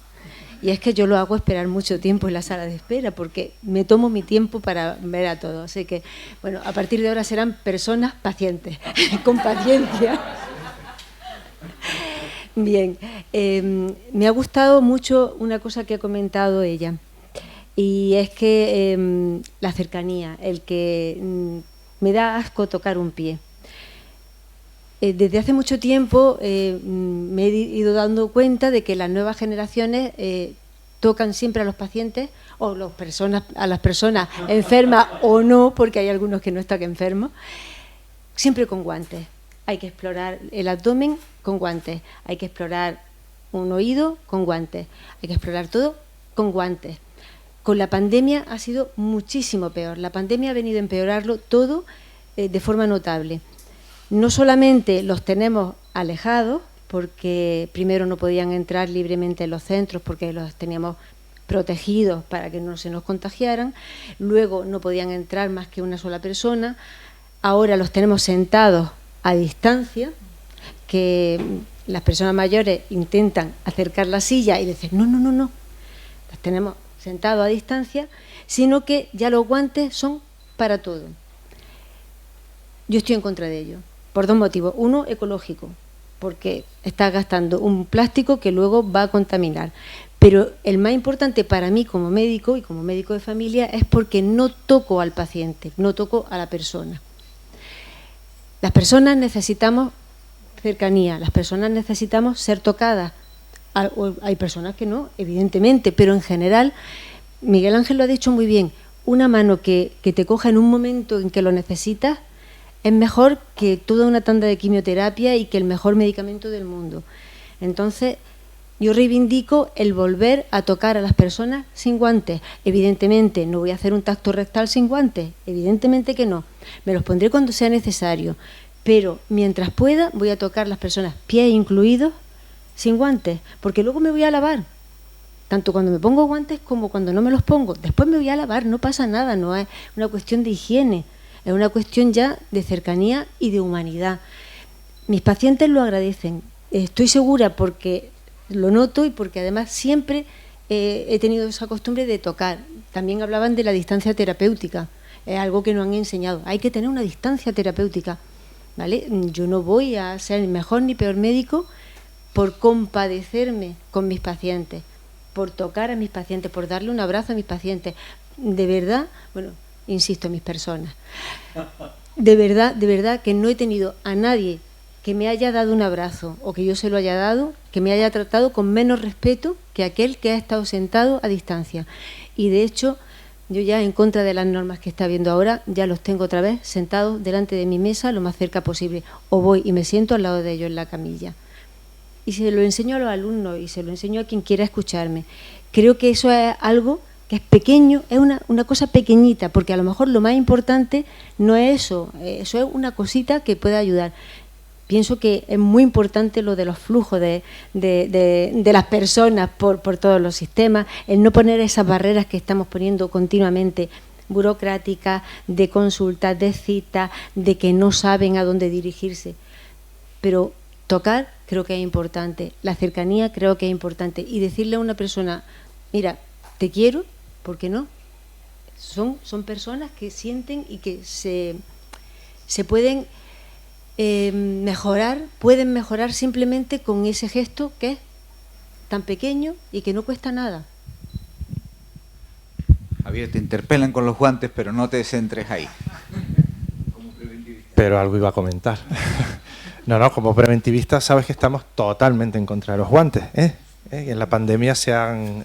Speaker 4: Y es que yo lo hago esperar mucho tiempo en la sala de espera, porque me tomo mi tiempo para ver a todos. Así que, bueno, a partir de ahora serán personas pacientes, con paciencia. Bien, me ha gustado mucho una cosa que ha comentado ella, y es que la cercanía, el que me da asco tocar un pie. Desde hace mucho tiempo me he ido dando cuenta de que las nuevas generaciones tocan siempre a los pacientes o a las personas enfermas o no, porque hay algunos que no están enfermos, siempre con guantes. Hay que explorar el abdomen con guantes, hay que explorar un oído con guantes, hay que explorar todo con guantes. Con la pandemia ha sido muchísimo peor. La pandemia ha venido a empeorarlo todo de forma notable. No solamente los tenemos alejados, porque primero no podían entrar libremente en los centros porque los teníamos protegidos para que no se nos contagiaran, luego no podían entrar más que una sola persona, ahora los tenemos sentados a distancia, que las personas mayores intentan acercar la silla y dicen no, las tenemos sentados a distancia, sino que ya los guantes son para todo. Yo estoy en contra de ello, por dos motivos. Uno, ecológico, porque está gastando un plástico que luego va a contaminar. Pero el más importante para mí como médico y como médico de familia es porque no toco al paciente, no toco a la persona. Las personas necesitamos cercanía, las personas necesitamos ser tocadas. Hay personas que no, evidentemente, pero en general, Miguel Ángel lo ha dicho muy bien, una mano que te coja en un momento en que lo necesitas es mejor que toda una tanda de quimioterapia y que el mejor medicamento del mundo. Entonces, yo reivindico el volver a tocar a las personas sin guantes. Evidentemente, no voy a hacer un tacto rectal sin guantes, evidentemente que no. Me los pondré cuando sea necesario, pero mientras pueda voy a tocar a las personas, pies incluidos, sin guantes, porque luego me voy a lavar. Tanto cuando me pongo guantes como cuando no me los pongo. Después me voy a lavar, no pasa nada, no es una cuestión de higiene, es una cuestión ya de cercanía y de humanidad. Mis pacientes lo agradecen, estoy segura porque lo noto y porque además siempre he tenido esa costumbre de tocar. También hablaban de la distancia terapéutica, es algo que nos han enseñado. Hay que tener una distancia terapéutica, ¿vale? Yo no voy a ser ni mejor ni peor médico por compadecerme con mis pacientes, por tocar a mis pacientes, por darle un abrazo a mis pacientes. De verdad, bueno, insisto, mis personas. De verdad que no he tenido a nadie que me haya dado un abrazo o que yo se lo haya dado, que me haya tratado con menos respeto que aquel que ha estado sentado a distancia. Y de hecho, yo ya en contra de las normas que está viendo ahora, ya los tengo otra vez sentados delante de mi mesa lo más cerca posible. O voy y me siento al lado de ellos en la camilla. Y se lo enseño a los alumnos y se lo enseño a quien quiera escucharme. Creo que eso es algo que es pequeño, es una cosa pequeñita, porque a lo mejor lo más importante no es eso, eso es una cosita que puede ayudar. Pienso que es muy importante lo de los flujos de las personas por todos los sistemas, el no poner esas barreras que estamos poniendo continuamente, burocráticas, de consultas, de citas, de que no saben a dónde dirigirse. Pero tocar creo que es importante, la cercanía creo que es importante, y decirle a una persona, mira, te quiero, ¿por qué no? Son personas que sienten y que se pueden pueden mejorar simplemente con ese gesto que es tan pequeño y que no cuesta nada.
Speaker 1: Javier, te interpelan con los guantes, pero no te centres ahí.
Speaker 3: Pero algo iba a comentar. No, como preventivista sabes que estamos totalmente en contra de los guantes, Y en la pandemia se han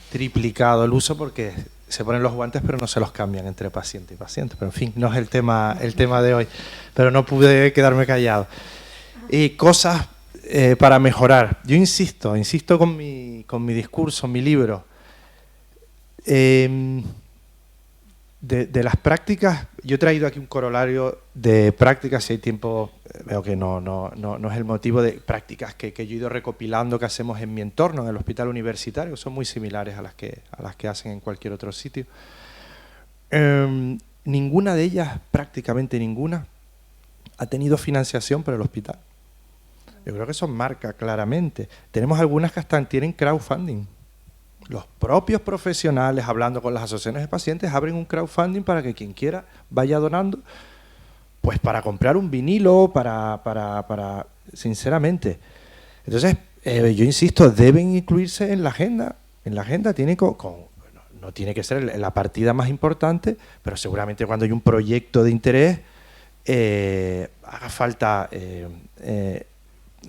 Speaker 3: triplicado el uso porque se ponen los guantes pero no se los cambian entre paciente y paciente. Pero en fin, no es el tema de hoy. Pero no pude quedarme callado. Y cosas para mejorar. Yo insisto con mi discurso, mi libro. De las prácticas, yo he traído aquí un corolario de prácticas, si hay tiempo, veo que no es el motivo, de prácticas que yo he ido recopilando, que hacemos en mi entorno, en el hospital universitario, que son muy similares a las que hacen en cualquier otro sitio. Ninguna de ellas, prácticamente ninguna, ha tenido financiación por el hospital. Yo creo que eso marca claramente. Tenemos algunas que hasta tienen crowdfunding. Los propios profesionales, hablando con las asociaciones de pacientes, abren un crowdfunding para que quien quiera vaya donando, pues para comprar un vinilo, para sinceramente. Entonces, yo insisto, deben incluirse en la agenda. En la agenda tiene no tiene que ser la partida más importante, pero seguramente cuando hay un proyecto de interés, haga falta,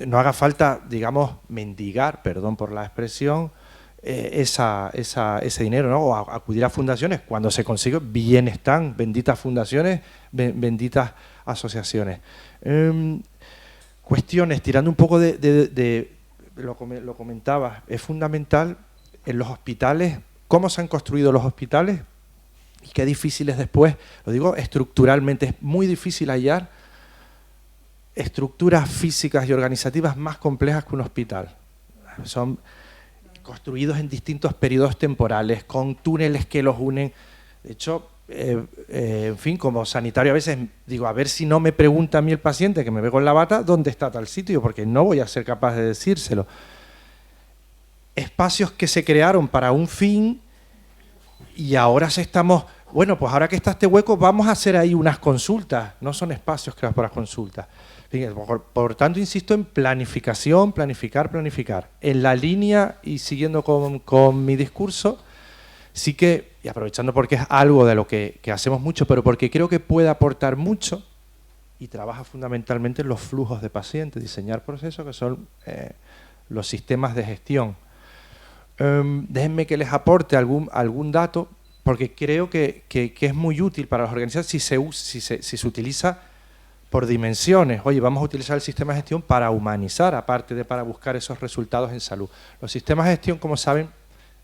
Speaker 3: no haga falta, digamos, mendigar, perdón por la expresión, ese dinero, ¿no? O acudir a fundaciones. Cuando se consigue, bien están, benditas fundaciones, benditas asociaciones. Cuestiones, tirando un poco lo comentaba, es fundamental en los hospitales, cómo se han construido los hospitales y qué difícil es después, lo digo estructuralmente, es muy difícil hallar estructuras físicas y organizativas más complejas que un hospital. Son construidos en distintos periodos temporales, con túneles que los unen. De hecho, en fin, como sanitario a veces digo, a ver si no me pregunta a mí el paciente que me ve con la bata, ¿dónde está tal sitio? Porque no voy a ser capaz de decírselo. Espacios que se crearon para un fin y ahora bueno, pues ahora que está este hueco, vamos a hacer ahí unas consultas. No son espacios creados para consultas. Por tanto, insisto en planificación, planificar. En la línea y siguiendo con mi discurso, sí que, y aprovechando porque es algo de lo que hacemos mucho, pero porque creo que puede aportar mucho y trabaja fundamentalmente en los flujos de pacientes, diseñar procesos que son los sistemas de gestión. Déjenme que les aporte algún dato, porque creo que es muy útil para las organizaciones si se utiliza por dimensiones. Oye, vamos a utilizar el sistema de gestión para humanizar, aparte de para buscar esos resultados en salud. Los sistemas de gestión, como saben,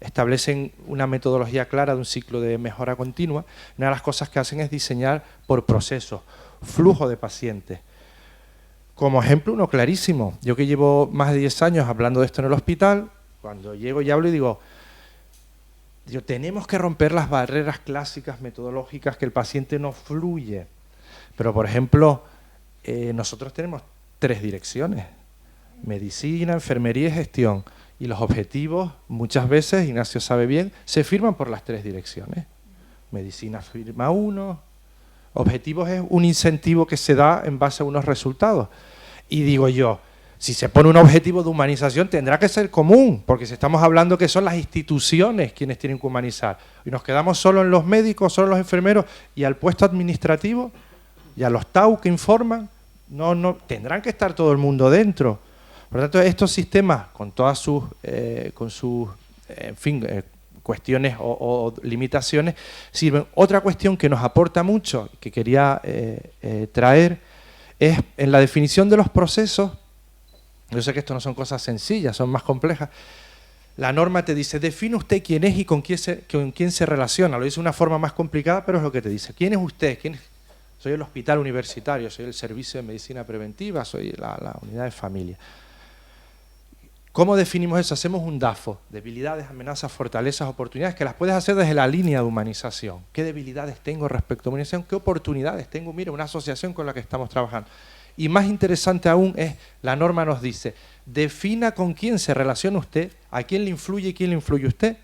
Speaker 3: establecen una metodología clara de un ciclo de mejora continua. Una de las cosas que hacen es diseñar por procesos, flujo de pacientes. Como ejemplo, uno clarísimo. Yo que llevo más de 10 años hablando de esto en el hospital, cuando llego y hablo y digo, tenemos que romper las barreras clásicas metodológicas que el paciente no fluye. Pero, por ejemplo, nosotros tenemos 3 direcciones: medicina, enfermería y gestión. Y los objetivos, muchas veces, Ignacio sabe bien, se firman por las 3 direcciones. Medicina firma uno. Objetivos es un incentivo que se da en base a unos resultados. Y digo yo, si se pone un objetivo de humanización tendrá que ser común, porque si estamos hablando que son las instituciones quienes tienen que humanizar, y nos quedamos solo en los médicos, solo en los enfermeros, y al puesto administrativo, y a los TAU que informan, no tendrán que estar todo el mundo dentro. Por lo tanto, estos sistemas, con todas sus, cuestiones o limitaciones, sirven. Otra cuestión que nos aporta mucho, que quería traer, es en la definición de los procesos. Yo sé que esto no son cosas sencillas, son más complejas. La norma te dice, define usted quién es y con quién se relaciona. Lo dice de una forma más complicada, pero es lo que te dice. ¿Quién es usted? Soy el hospital universitario, soy el servicio de medicina preventiva, soy la unidad de familia. ¿Cómo definimos eso? Hacemos un DAFO, debilidades, amenazas, fortalezas, oportunidades, que las puedes hacer desde la línea de humanización. ¿Qué debilidades tengo respecto a humanización? ¿Qué oportunidades tengo? Mira, una asociación con la que estamos trabajando. Y más interesante aún es, la norma nos dice, defina con quién se relaciona usted, a quién le influye y quién le influye usted.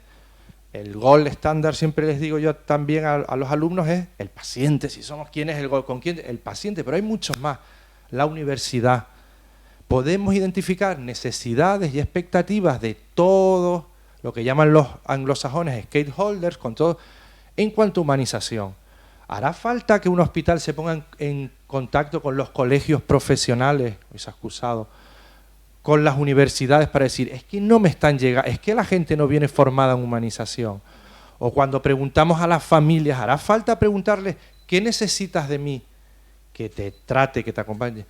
Speaker 3: El gold estándar, siempre les digo yo también a los alumnos, es el paciente. Si somos quién es el gold, con quién, el paciente, pero hay muchos más. La universidad. Podemos identificar necesidades y expectativas de todos lo que llaman los anglosajones stakeholders, con todo, en cuanto a humanización. ¿Hará falta que un hospital se ponga en contacto con los colegios profesionales, es excusado, con las universidades para decir, es que no me están llegando, es que la gente no viene formada en humanización? O cuando preguntamos a las familias, ¿hará falta preguntarles qué necesitas de mí? Que te trate, que te acompañe.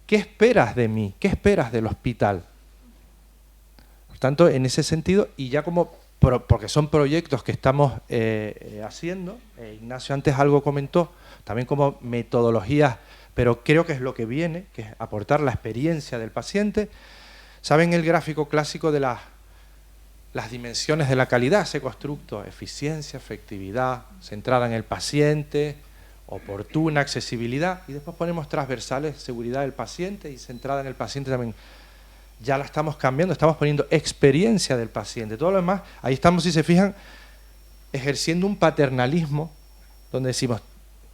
Speaker 3: ¿Qué esperas de mí? ¿Qué esperas del hospital? Por tanto, en ese sentido, y ya como, porque son proyectos que estamos haciendo, Ignacio antes algo comentó, también como metodologías, pero creo que es lo que viene, que es aportar la experiencia del paciente. ¿Saben el gráfico clásico de las dimensiones de la calidad? Ese constructo, eficiencia, efectividad, centrada en el paciente, oportuna, accesibilidad, y después ponemos transversales, seguridad del paciente y centrada en el paciente también. Ya la estamos cambiando, estamos poniendo experiencia del paciente. Todo lo demás, ahí estamos, si se fijan, ejerciendo un paternalismo donde decimos,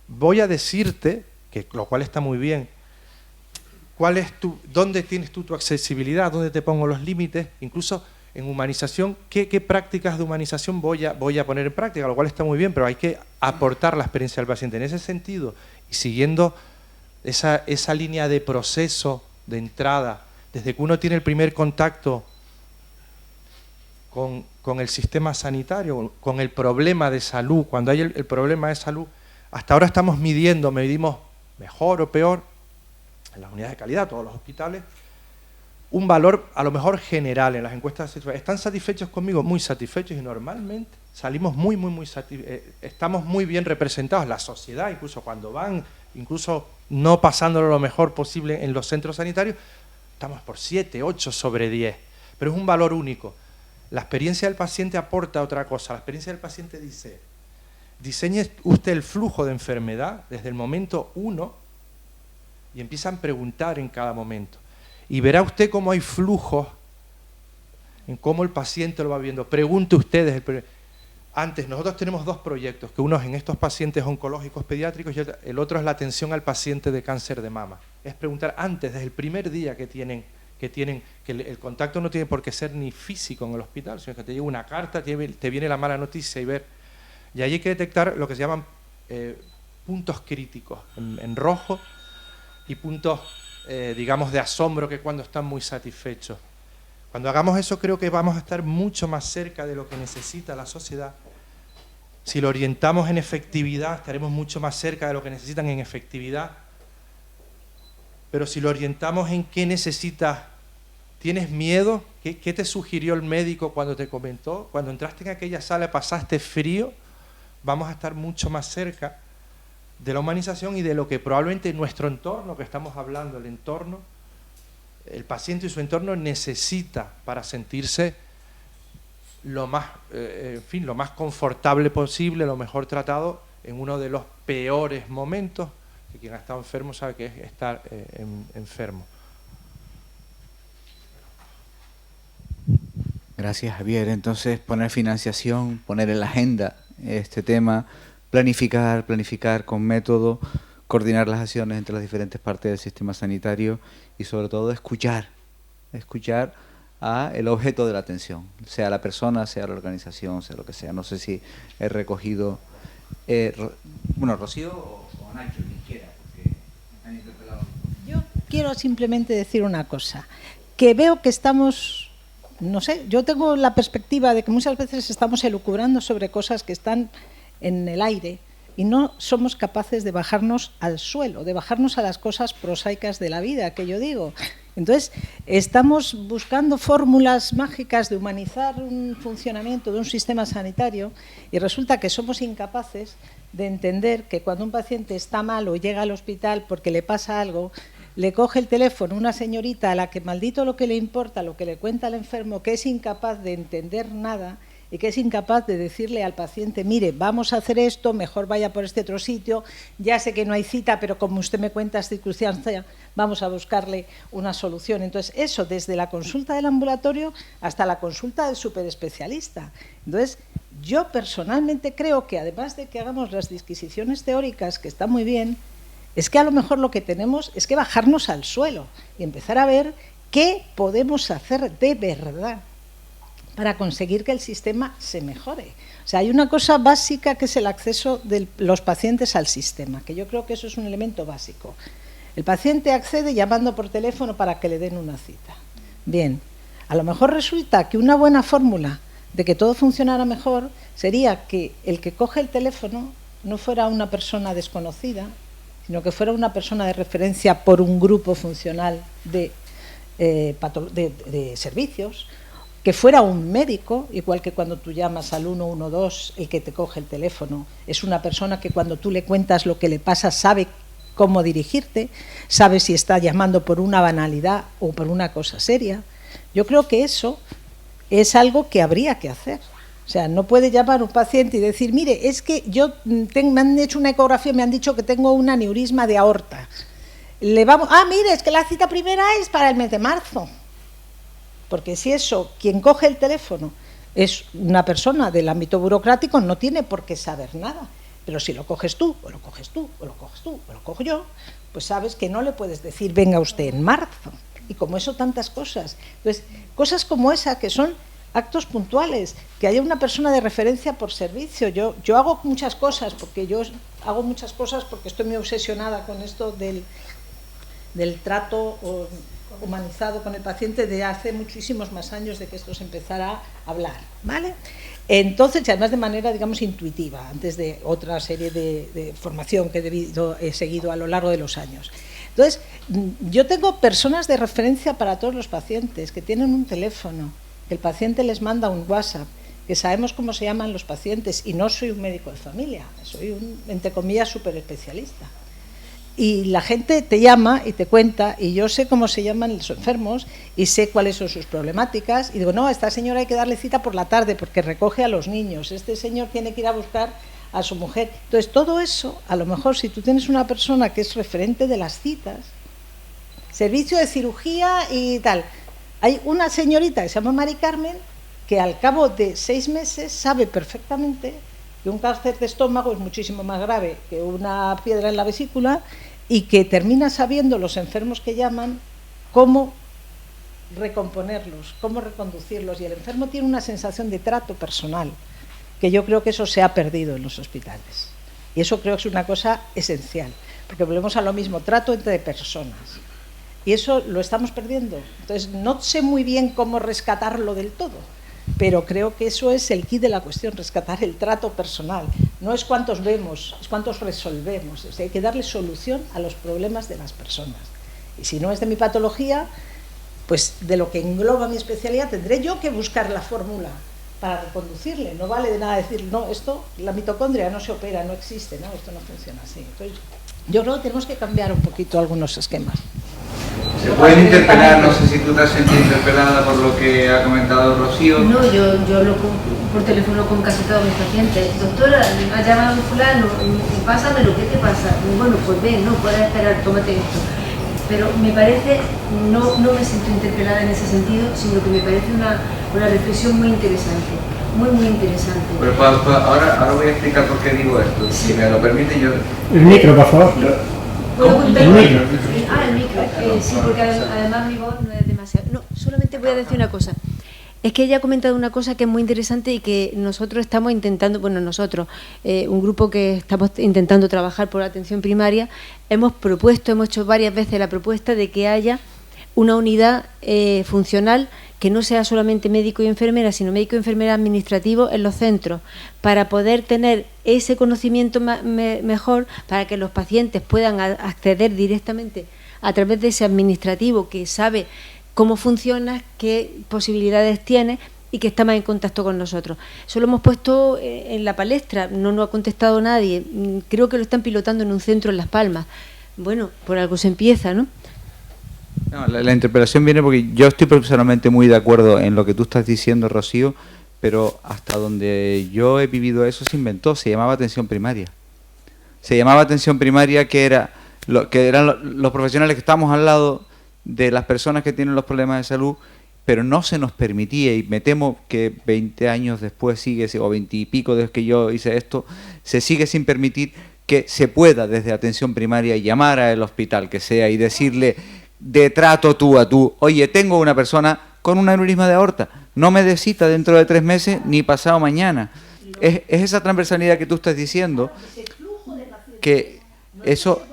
Speaker 3: voy a decirte, que lo cual está muy bien, dónde tienes tú tu accesibilidad, dónde te pongo los límites, incluso en humanización, qué prácticas de humanización voy a poner en práctica, lo cual está muy bien, pero hay que aportar la experiencia del paciente. En ese sentido, y siguiendo esa línea de proceso, de entrada, desde que uno tiene el primer contacto con el sistema sanitario, con el problema de salud, cuando hay el problema de salud, hasta ahora medimos mejor o peor, en las unidades de calidad, todos los hospitales, un valor a lo mejor general en las encuestas. ¿Están satisfechos conmigo? Muy satisfechos, y normalmente salimos muy satisfechos, estamos muy bien representados. La sociedad, incluso cuando van, incluso no pasándolo lo mejor posible en los centros sanitarios, estamos por 7, 8 sobre 10, pero es un valor único. La experiencia del paciente aporta otra cosa. La experiencia del paciente dice, diseñe usted el flujo de enfermedad desde el momento 1 y empiezan a preguntar en cada momento. Y verá usted cómo hay flujos, en cómo el paciente lo va viendo. Pregunte usted. Antes, nosotros tenemos 2 proyectos, que uno es en estos pacientes oncológicos pediátricos y el otro es la atención al paciente de cáncer de mama. Es preguntar antes, desde el primer día que el contacto no tiene por qué ser ni físico en el hospital, sino que te llega una carta, te viene la mala noticia y ver. Y allí hay que detectar lo que se llaman puntos críticos, en rojo, y puntos, digamos, de asombro, que cuando están muy satisfechos. Cuando hagamos eso, creo que vamos a estar mucho más cerca de lo que necesita la sociedad Si lo orientamos en efectividad, estaremos mucho más cerca de lo que necesitan en efectividad. Pero si lo orientamos en qué necesitas, ¿tienes miedo? ¿Qué te sugirió el médico cuando te comentó? Cuando entraste en aquella sala pasaste frío, vamos a estar mucho más cerca de la humanización y de lo que probablemente nuestro entorno, que estamos hablando, el entorno, el paciente y su entorno necesita para sentirse lo más, lo más confortable posible, lo mejor tratado en uno de los peores momentos, que quien ha estado enfermo sabe que es estar enfermo.
Speaker 1: Gracias, Javier. Entonces, poner financiación, poner en la agenda este tema, planificar con método, coordinar las acciones entre las diferentes partes del sistema sanitario y sobre todo escuchar a el objeto de la atención, sea la persona, sea la organización, sea lo que sea. No sé si he recogido, Rocío o Nacho, quien quiera, porque me han interpelado.
Speaker 5: Yo quiero simplemente decir una cosa, que veo que estamos, no sé, yo tengo la perspectiva de que muchas veces estamos elucubrando sobre cosas que están en el aire y no somos capaces de bajarnos al suelo, de bajarnos a las cosas prosaicas de la vida, que yo digo. Entonces, estamos buscando fórmulas mágicas de humanizar un funcionamiento de un sistema sanitario y resulta que somos incapaces de entender que cuando un paciente está mal o llega al hospital porque le pasa algo, le coge el teléfono una señorita a la que maldito lo que le importa, lo que le cuenta al enfermo, que es incapaz de entender nada y que es incapaz de decirle al paciente, mire, vamos a hacer esto, mejor vaya por este otro sitio, ya sé que no hay cita, pero como usted me cuenta esta circunstancia, vamos a buscarle una solución. Entonces, eso desde la consulta del ambulatorio hasta la consulta del superespecialista. Entonces, yo personalmente creo que además de que hagamos las disquisiciones teóricas, que está muy bien, es que a lo mejor lo que tenemos es que bajarnos al suelo y empezar a ver qué podemos hacer de verdad para conseguir que el sistema se mejore. O sea, hay una cosa básica que es el acceso de los pacientes al sistema, que yo creo que eso es un elemento básico. El paciente accede llamando por teléfono para que le den una cita. Bien, a lo mejor resulta que una buena fórmula de que todo funcionara mejor sería que el que coge el teléfono no fuera una persona desconocida, sino que fuera una persona de referencia por un grupo funcional de servicios, que fuera un médico, igual que cuando tú llamas al 112, el que te coge el teléfono es una persona que cuando tú le cuentas lo que le pasa sabe cómo dirigirte, sabe si está llamando por una banalidad o por una cosa seria. Yo creo que eso es algo que habría que hacer. O sea, no puede llamar un paciente y decir, mire, es que me han hecho una ecografía y me han dicho que tengo un aneurisma de aorta. Mire, es que la cita primera es para el mes de marzo. Porque si eso, quien coge el teléfono es una persona del ámbito burocrático, no tiene por qué saber nada. Pero si lo coges tú, o lo coges tú, o lo coges tú, o lo cojo yo, pues sabes que no le puedes decir, venga usted en marzo. Y como eso, tantas cosas. Entonces, cosas como esa, que son actos puntuales, que haya una persona de referencia por servicio. Yo hago muchas cosas, porque estoy muy obsesionada con esto del trato humanizado con el paciente de hace muchísimos más años de que esto se empezara a hablar, ¿vale? Entonces, además de manera, digamos, intuitiva, antes de otra serie de formación que he seguido a lo largo de los años. Entonces, yo tengo personas de referencia para todos los pacientes que tienen un teléfono, que el paciente les manda un WhatsApp, que sabemos cómo se llaman los pacientes, y no soy un médico de familia, soy un, entre comillas, superespecialista. Y la gente te llama y te cuenta, y yo sé cómo se llaman los enfermos y sé cuáles son sus problemáticas, y digo, no, a esta señora hay que darle cita por la tarde porque recoge a los niños, este señor tiene que ir a buscar a su mujer. Entonces, todo eso, a lo mejor si tú tienes una persona que es referente de las citas, servicio de cirugía y tal, hay una señorita que se llama Mari Carmen que al cabo de 6 meses sabe perfectamente que un cáncer de estómago es muchísimo más grave que una piedra en la vesícula y que termina sabiendo los enfermos que llaman cómo recomponerlos, cómo reconducirlos, y el enfermo tiene una sensación de trato personal, que yo creo que eso se ha perdido en los hospitales. Y eso creo que es una cosa esencial, porque volvemos a lo mismo, trato entre personas. Y eso lo estamos perdiendo. Entonces, no sé muy bien cómo rescatarlo del todo, pero creo que eso es el quid de la cuestión, rescatar el trato personal. No es cuántos vemos, es cuántos resolvemos. O sea, hay que darle solución a los problemas de las personas. Y si no es de mi patología, pues de lo que engloba mi especialidad, tendré yo que buscar la fórmula para reconducirle. No vale de nada decir, no, esto, la mitocondria no se opera, no existe, no, esto no funciona así. Entonces, yo creo que tenemos que cambiar un poquito algunos esquemas.
Speaker 1: ¿Se pueden interpelar? No sé si tú te has sentido interpelada por lo que ha comentado Rocío.
Speaker 4: No, yo hablo por teléfono con casi todos mis pacientes. Doctora, ha llamado un fulano, pásamelo, ¿qué te pasa? Bueno, pues ven, no puedes esperar, tómate esto. Pero me parece, no me siento interpelada en ese sentido, sino que me parece una reflexión muy interesante, muy interesante.
Speaker 1: Pero ahora voy a explicar por qué digo esto. Si me lo permite, yo...
Speaker 6: El micro, por favor.
Speaker 4: El micro. El micro. Sí, porque además mi voz no es demasiado... No, solamente voy a decir una cosa. Es que ella ha comentado una cosa que es muy interesante y que nosotros estamos intentando, bueno, nosotros, un grupo que estamos intentando trabajar por la atención primaria, hemos hecho varias veces la propuesta de que haya una unidad funcional que no sea solamente médico y enfermera, sino médico y enfermera administrativo en los centros, para poder tener ese conocimiento mejor, para que los pacientes puedan acceder directamente a través de ese administrativo que sabe cómo funciona, qué posibilidades tiene y que está más en contacto con nosotros. Eso lo hemos puesto en la palestra, no nos ha contestado nadie. Creo que lo están pilotando en un centro en Las Palmas. Bueno, por algo se empieza, ¿no?
Speaker 1: No, la interpelación viene porque yo estoy personalmente muy de acuerdo en lo que tú estás diciendo, Rocío, pero hasta donde yo he vivido eso se inventó, se llamaba atención primaria. Se llamaba atención primaria, que eran los profesionales que estamos al lado de las personas que tienen los problemas de salud, pero no se nos permitía, y me temo que 20 años después sigue, o 20 y pico desde que yo hice esto, se sigue sin permitir que se pueda desde atención primaria llamar al hospital que sea y decirle de trato tú a tú, oye, tengo una persona con un aneurisma de aorta, no me dé cita dentro de 3 meses ni pasado mañana. Es esa transversalidad que tú estás diciendo, que eso...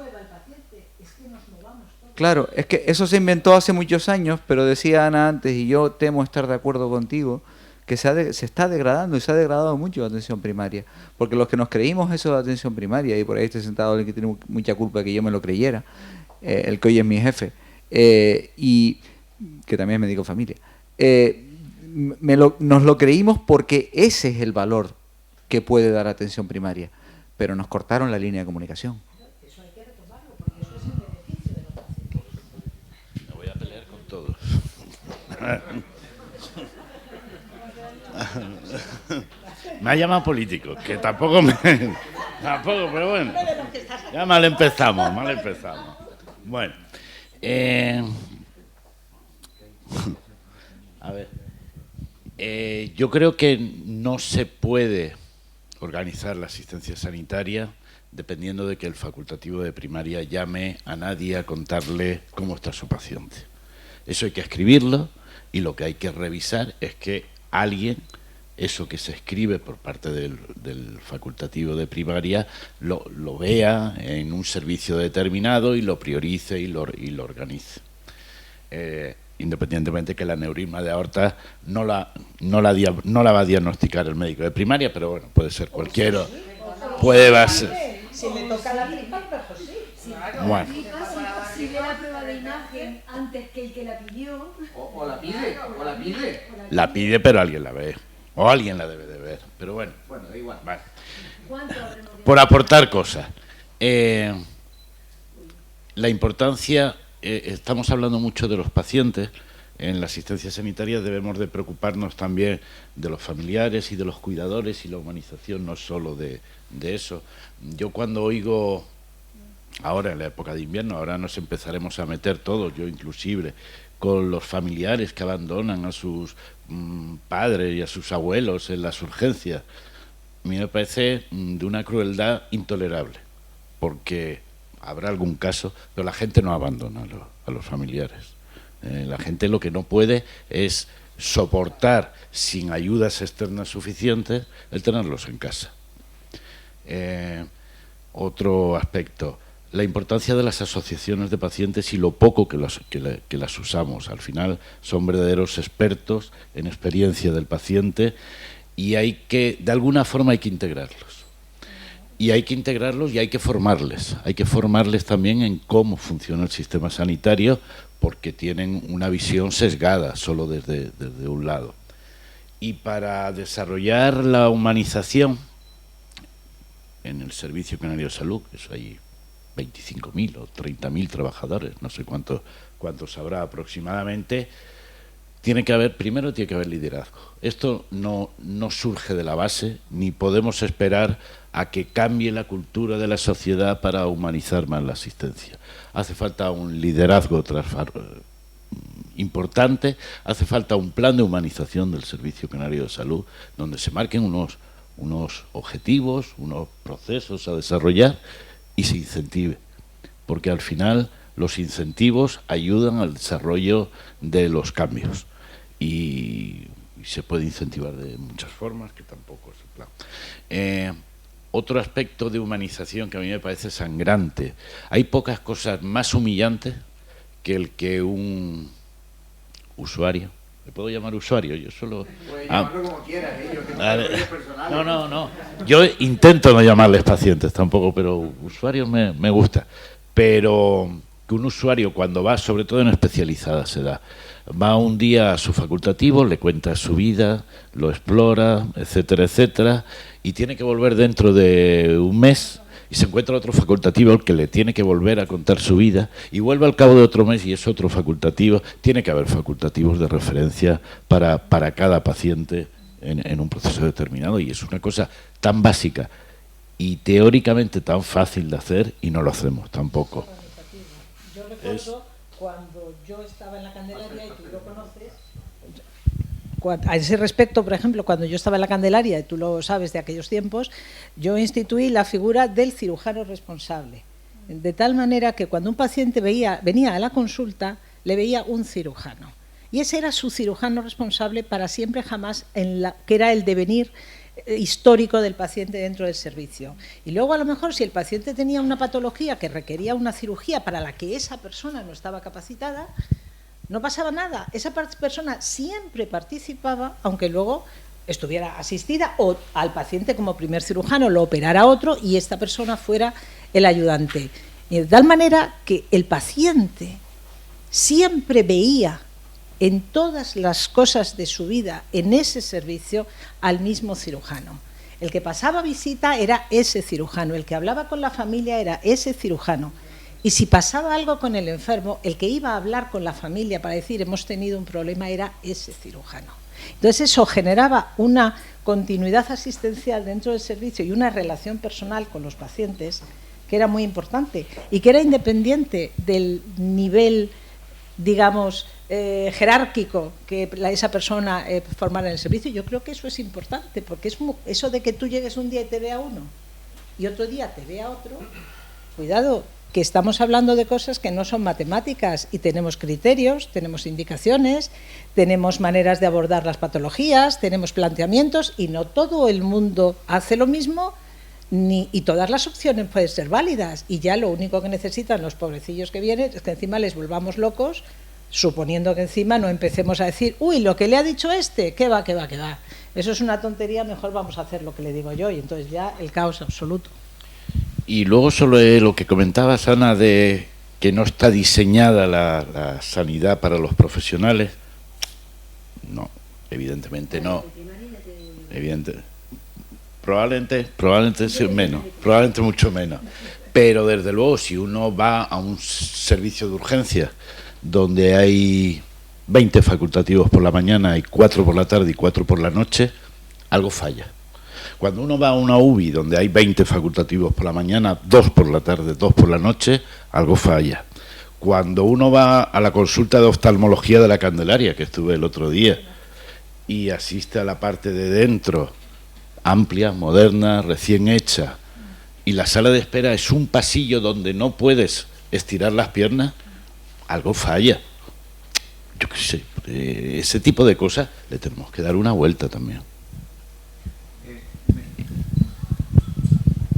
Speaker 1: Claro, es que eso se inventó hace muchos años, pero decía Ana antes, y yo temo estar de acuerdo contigo, que se está degradando, y se ha degradado mucho la atención primaria, porque los que nos creímos eso de atención primaria, y por ahí está sentado alguien que tiene mucha culpa de que yo me lo creyera, el que hoy es mi jefe, y que también es médico de familia, nos lo creímos porque ese es el valor que puede dar atención primaria, pero nos cortaron la línea de comunicación.
Speaker 2: Me ha llamado político, que tampoco, pero bueno, ya mal empezamos. Bueno, a ver, yo creo que no se puede organizar la asistencia sanitaria dependiendo de que el facultativo de primaria llame a nadie a contarle cómo está su paciente. Eso hay que escribirlo, y lo que hay que revisar es que alguien, eso que se escribe por parte del facultativo de primaria, lo vea en un servicio determinado y lo priorice y lo organice. Independientemente que el aneurisma de aorta no la va a diagnosticar el médico de primaria, pero bueno, puede ser cualquiera. Puede ser.
Speaker 5: Si le toca la tripa, pues sí.
Speaker 2: Bueno.
Speaker 4: Si ve la prueba de imagen antes que el que la pidió...
Speaker 1: O la pide.
Speaker 2: La pide, pero alguien la ve. O alguien la debe de ver. Pero bueno.
Speaker 1: Bueno, da igual.
Speaker 2: Vale. Por aportar cosas. La importancia... estamos hablando mucho de los pacientes. En la asistencia sanitaria debemos de preocuparnos también de los familiares y de los cuidadores, y la humanización no solo de eso. Yo cuando oigo... Ahora, en la época de invierno, ahora nos empezaremos a meter todos, yo inclusive, con los familiares que abandonan a sus padres y a sus abuelos en las urgencias. A mí me parece de una crueldad intolerable, porque habrá algún caso, pero la gente no abandona a los familiares. La gente lo que no puede es soportar, sin ayudas externas suficientes, el tenerlos en casa. Otro aspecto. la importancia de las asociaciones de pacientes y lo poco que las usamos. Al final son verdaderos expertos en experiencia del paciente y de alguna forma hay que integrarlos. Y hay que integrarlos y hay que formarles. Hay que formarles también en cómo funciona el sistema sanitario, porque tienen una visión sesgada solo desde un lado. Y para desarrollar la humanización en el Servicio Canario de Salud, que eso hay 25.000 o 30.000 trabajadores, no sé cuántos habrá aproximadamente, primero tiene que haber liderazgo. Esto no surge de la base, ni podemos esperar a que cambie la cultura de la sociedad para humanizar más la asistencia. Hace falta un liderazgo importante, hace falta un plan de humanización del Servicio Canario de Salud, donde se marquen unos objetivos, unos procesos a desarrollar y se incentive, porque al final los incentivos ayudan al desarrollo de los cambios y se puede incentivar de muchas formas, que tampoco es el plan. Otro aspecto de humanización que a mí me parece sangrante: hay pocas cosas más humillantes que el que un usuario, ¿me puedo llamar usuario? Yo solo...
Speaker 1: Puedes llamarlo como quieras,
Speaker 2: No. Yo intento no llamarles pacientes tampoco, pero usuarios me gusta. Pero que un usuario, cuando va, sobre todo en especializadas se da, va un día a su facultativo, le cuenta su vida, lo explora, etcétera, etcétera, y tiene que volver dentro de un mes y se encuentra otro facultativo al que le tiene que volver a contar su vida, y vuelve al cabo de otro mes y es otro facultativo. Tiene que haber facultativos de referencia para cada paciente en un proceso determinado, y es una cosa tan básica y teóricamente tan fácil de hacer, y no lo hacemos tampoco.
Speaker 5: Yo recuerdo cuando yo estaba en la Candelaria, y tú lo conoces, a ese respecto, por ejemplo, cuando yo estaba en la Candelaria, y tú lo sabes de aquellos tiempos, yo instituí la figura del cirujano responsable, de tal manera que cuando un paciente venía a la consulta, le veía un cirujano, y ese era su cirujano responsable para siempre, jamás, que era el devenir histórico del paciente dentro del servicio. Y luego, a lo mejor, si el paciente tenía una patología que requería una cirugía para la que esa persona no estaba capacitada, no pasaba nada. Esa persona siempre participaba, aunque luego estuviera asistida o al paciente como primer cirujano lo operara otro y esta persona fuera el ayudante. Y de tal manera que el paciente siempre veía en todas las cosas de su vida, en ese servicio, al mismo cirujano. El que pasaba visita era ese cirujano, el que hablaba con la familia era ese cirujano. Y si pasaba algo con el enfermo, el que iba a hablar con la familia para decir hemos tenido un problema era ese cirujano. Entonces eso generaba una continuidad asistencial dentro del servicio y una relación personal con los pacientes que era muy importante y que era independiente del nivel, digamos, jerárquico que esa persona formara en el servicio. Yo creo que eso es importante, porque eso de que tú llegues un día y te vea uno y otro día te vea otro, cuidado, que estamos hablando de cosas que no son matemáticas y tenemos criterios, tenemos indicaciones, tenemos maneras de abordar las patologías, tenemos planteamientos y no todo el mundo hace lo mismo y todas las opciones pueden ser válidas y ya lo único que necesitan los pobrecillos que vienen es que encima les volvamos locos, suponiendo que encima no empecemos a decir uy, lo que le ha dicho este, qué va. Eso es una tontería, mejor vamos a hacer lo que le digo yo y entonces ya el caos absoluto.
Speaker 2: Y luego sobre lo que comentabas, Ana, de que no está diseñada la sanidad para los profesionales. No, evidentemente no. Probablemente sí, menos, probablemente mucho menos. Pero desde luego, si uno va a un servicio de urgencia donde hay 20 facultativos por la mañana y 4 por la tarde y 4 por la noche, algo falla. Cuando uno va a una UBI donde hay 20 facultativos por la mañana, 2 por la tarde, 2 por la noche, algo falla. Cuando uno va a la consulta de oftalmología de la Candelaria, que estuve el otro día, y asiste a la parte de dentro, amplia, moderna, recién hecha, y la sala de espera es un pasillo donde no puedes estirar las piernas, algo falla. Yo qué sé, ese tipo de cosas le tenemos que dar una vuelta también.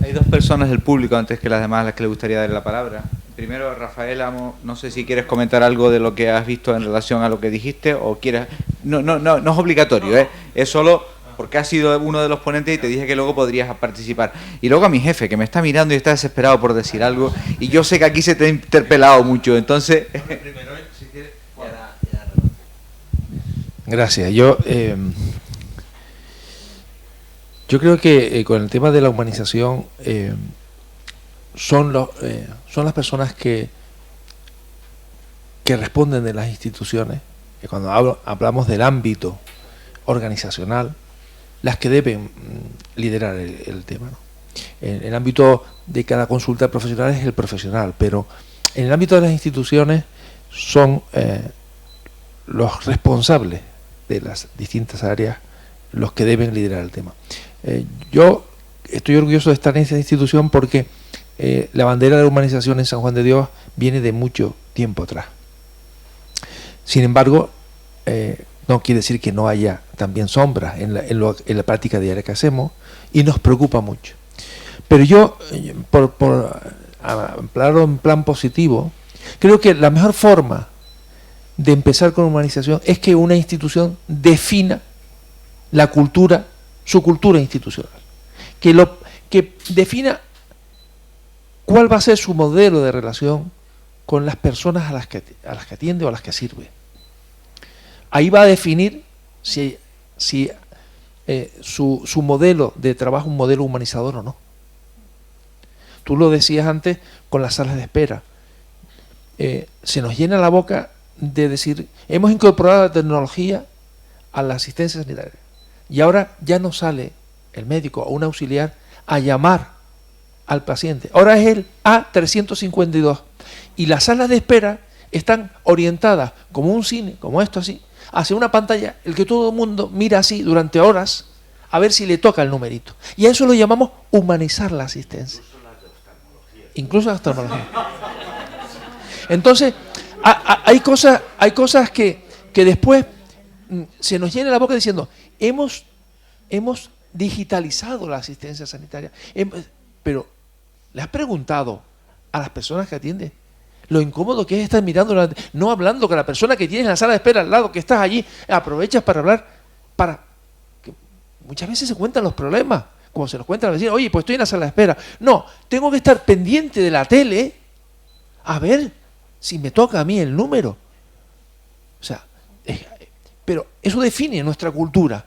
Speaker 1: Hay dos personas del público antes que las demás a las que le gustaría darle la palabra. Primero, Rafael Amo, no sé si quieres comentar algo de lo que has visto en relación a lo que dijiste o quieras... No es obligatorio, ¿eh? Es solo porque has sido uno de los ponentes y te dije que luego podrías participar. Y luego a mi jefe, que me está mirando y está desesperado por decir algo, y yo sé que aquí se te ha interpelado mucho, entonces...
Speaker 3: Gracias. Yo creo que con el tema de la humanización son las personas que responden de las instituciones, que cuando hablamos del ámbito organizacional, las que deben liderar el tema, ¿no? En el ámbito de cada consulta profesional es el profesional, pero en el ámbito de las instituciones son los responsables de las distintas áreas los que deben liderar el tema. Yo estoy orgulloso de estar en esa institución porque la bandera de la humanización en San Juan de Dios viene de mucho tiempo atrás. Sin embargo, no quiere decir que no haya también sombras en la práctica diaria que hacemos, y nos preocupa mucho. Pero yo, por hablarlo en plan positivo, creo que la mejor forma de empezar con humanización es que una institución defina la cultura, su cultura institucional, que defina cuál va a ser su modelo de relación con las personas a las que atiende o a las que sirve. Ahí va a definir si su modelo de trabajo es un modelo humanizador o no. Tú lo decías antes con las salas de espera. Se nos llena la boca de decir, hemos incorporado la tecnología a la asistencia sanitaria, y ahora ya no sale el médico o un auxiliar a llamar al paciente. Ahora es el A352, y las salas de espera están orientadas como un cine, como esto así, hacia una pantalla, el que todo el mundo mira así durante horas a ver si le toca el numerito. Y a eso lo llamamos humanizar la asistencia. Incluso la oftalmología. Entonces, hay cosas que después se nos llena la boca diciendo, hemos digitalizado la asistencia sanitaria. Pero, ¿le has preguntado a las personas que atienden lo incómodo que es estar mirando, no hablando con la persona que tienes en la sala de espera al lado, que estás allí, aprovechas para hablar, que muchas veces se cuentan los problemas, como se los cuentan al vecino, oye, pues estoy en la sala de espera. No, tengo que estar pendiente de la tele a ver si me toca a mí el número. O sea, pero eso define nuestra cultura.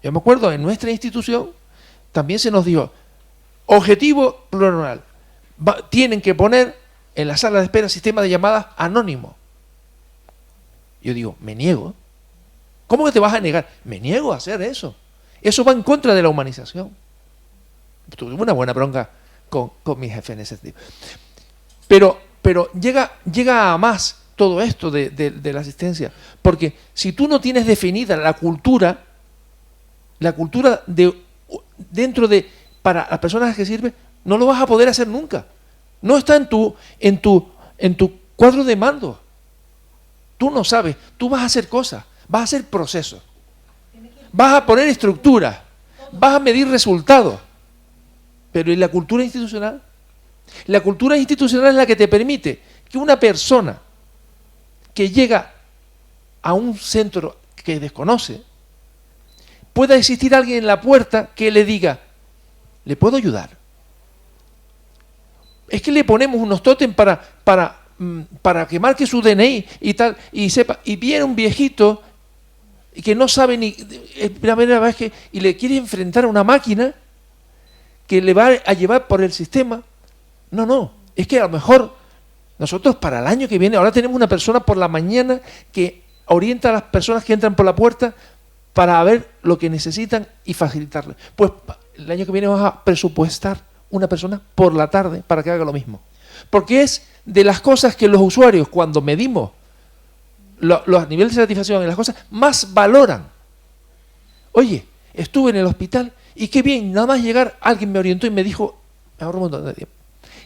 Speaker 3: Yo me acuerdo, en nuestra institución también se nos dijo, objetivo plural, tienen que poner en la sala de espera sistema de llamadas anónimo. Yo digo, me niego. ¿Cómo que te vas a negar? Me niego a hacer eso. Eso va en contra de la humanización. Tuve una buena bronca con mi jefe en ese sentido. Pero llega a más todo esto de la asistencia, porque si tú no tienes definida la cultura dentro de para las personas que sirve, no lo vas a poder hacer nunca. No está en tu cuadro de mando. Tú no sabes, tú vas a hacer cosas, vas a hacer procesos, vas a poner estructuras, vas a medir resultados. Pero ¿y la cultura institucional? La cultura institucional es la que te permite que una persona que llega a un centro que desconoce, pueda existir alguien en la puerta que le diga, ¿le puedo ayudar? Es que le ponemos unos tótem para que marque su DNI y tal, y sepa, y viene un viejito que no sabe ni, es la primera vez que, y le quiere enfrentar a una máquina que le va a llevar por el sistema. No, es que a lo mejor nosotros para el año que viene, ahora tenemos una persona por la mañana que orienta a las personas que entran por la puerta para ver lo que necesitan y facilitarles. Pues el año que viene vamos a presupuestar una persona por la tarde para que haga lo mismo. Porque es de las cosas que los usuarios, cuando medimos los niveles de satisfacción y las cosas, más valoran. Oye, estuve en el hospital y qué bien, nada más llegar, alguien me orientó y me dijo, me ahorro un montón de tiempo.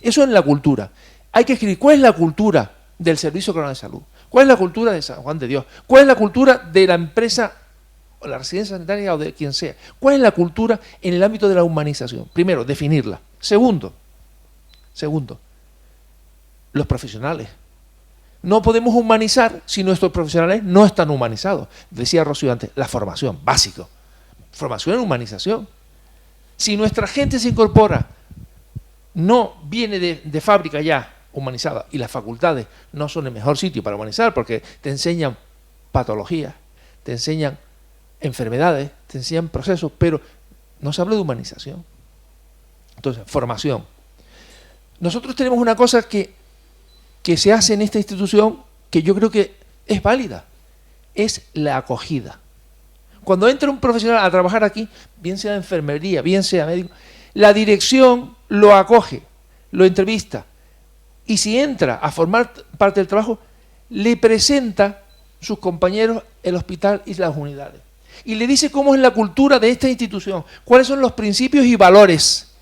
Speaker 3: Eso es la cultura. Hay que escribir cuál es la cultura del Servicio Coronal de Salud, cuál es la cultura de San Juan de Dios, cuál es la cultura de la empresa
Speaker 6: la residencia sanitaria o de quien sea. ¿Cuál es la cultura en el ámbito de la humanización? Primero, definirla. Segundo, los profesionales. No podemos humanizar si nuestros profesionales no están humanizados. Decía Rocío antes, la formación, básico. Formación en humanización. Si nuestra gente se incorpora, no viene de fábrica ya humanizada, y las facultades no son el mejor sitio para humanizar porque te enseñan patologías, te enseñan enfermedades, te enseñan procesos, pero no se habla de humanización. Entonces, formación. Nosotros tenemos una cosa que se hace en esta institución que yo creo que es válida, es la acogida. Cuando entra un profesional a trabajar aquí, bien sea de enfermería, bien sea médico, la dirección lo acoge, lo entrevista, y si entra a formar parte del trabajo, le presenta sus compañeros el hospital y las unidades. Y le dice cómo es la cultura de esta institución, cuáles son los principios y valores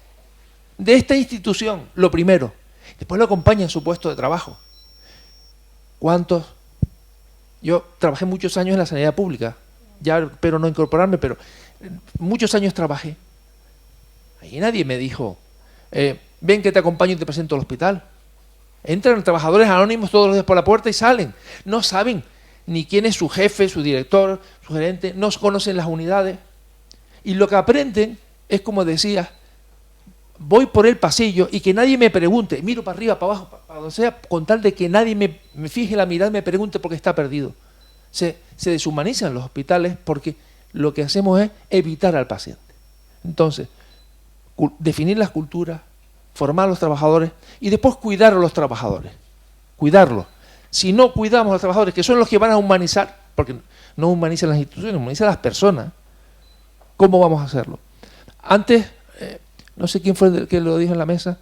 Speaker 6: de esta institución, lo primero. Después lo acompaña en su puesto de trabajo. ¿Cuántos? Yo trabajé muchos años en la sanidad pública, ya espero no incorporarme, pero muchos años trabajé. Ahí nadie me dijo, ven que te acompaño y te presento al hospital. Entran trabajadores anónimos todos los días por la puerta y salen. No saben ni quién es su jefe, su director, su gerente, no conocen las unidades. Y lo que aprenden es, como decía, voy por el pasillo y que nadie me pregunte, miro para arriba, para abajo, para donde sea, con tal de que nadie me fije la mirada y me pregunte porque está perdido. Se deshumanizan los hospitales porque lo que hacemos es evitar al paciente. Entonces, definir las culturas, formar a los trabajadores y después cuidar a los trabajadores. Cuidarlos. Si no cuidamos a los trabajadores, que son los que van a humanizar, porque no humanizan las instituciones, humanizan a las personas, ¿cómo vamos a hacerlo? Antes, no sé quién fue el que lo dijo en la mesa,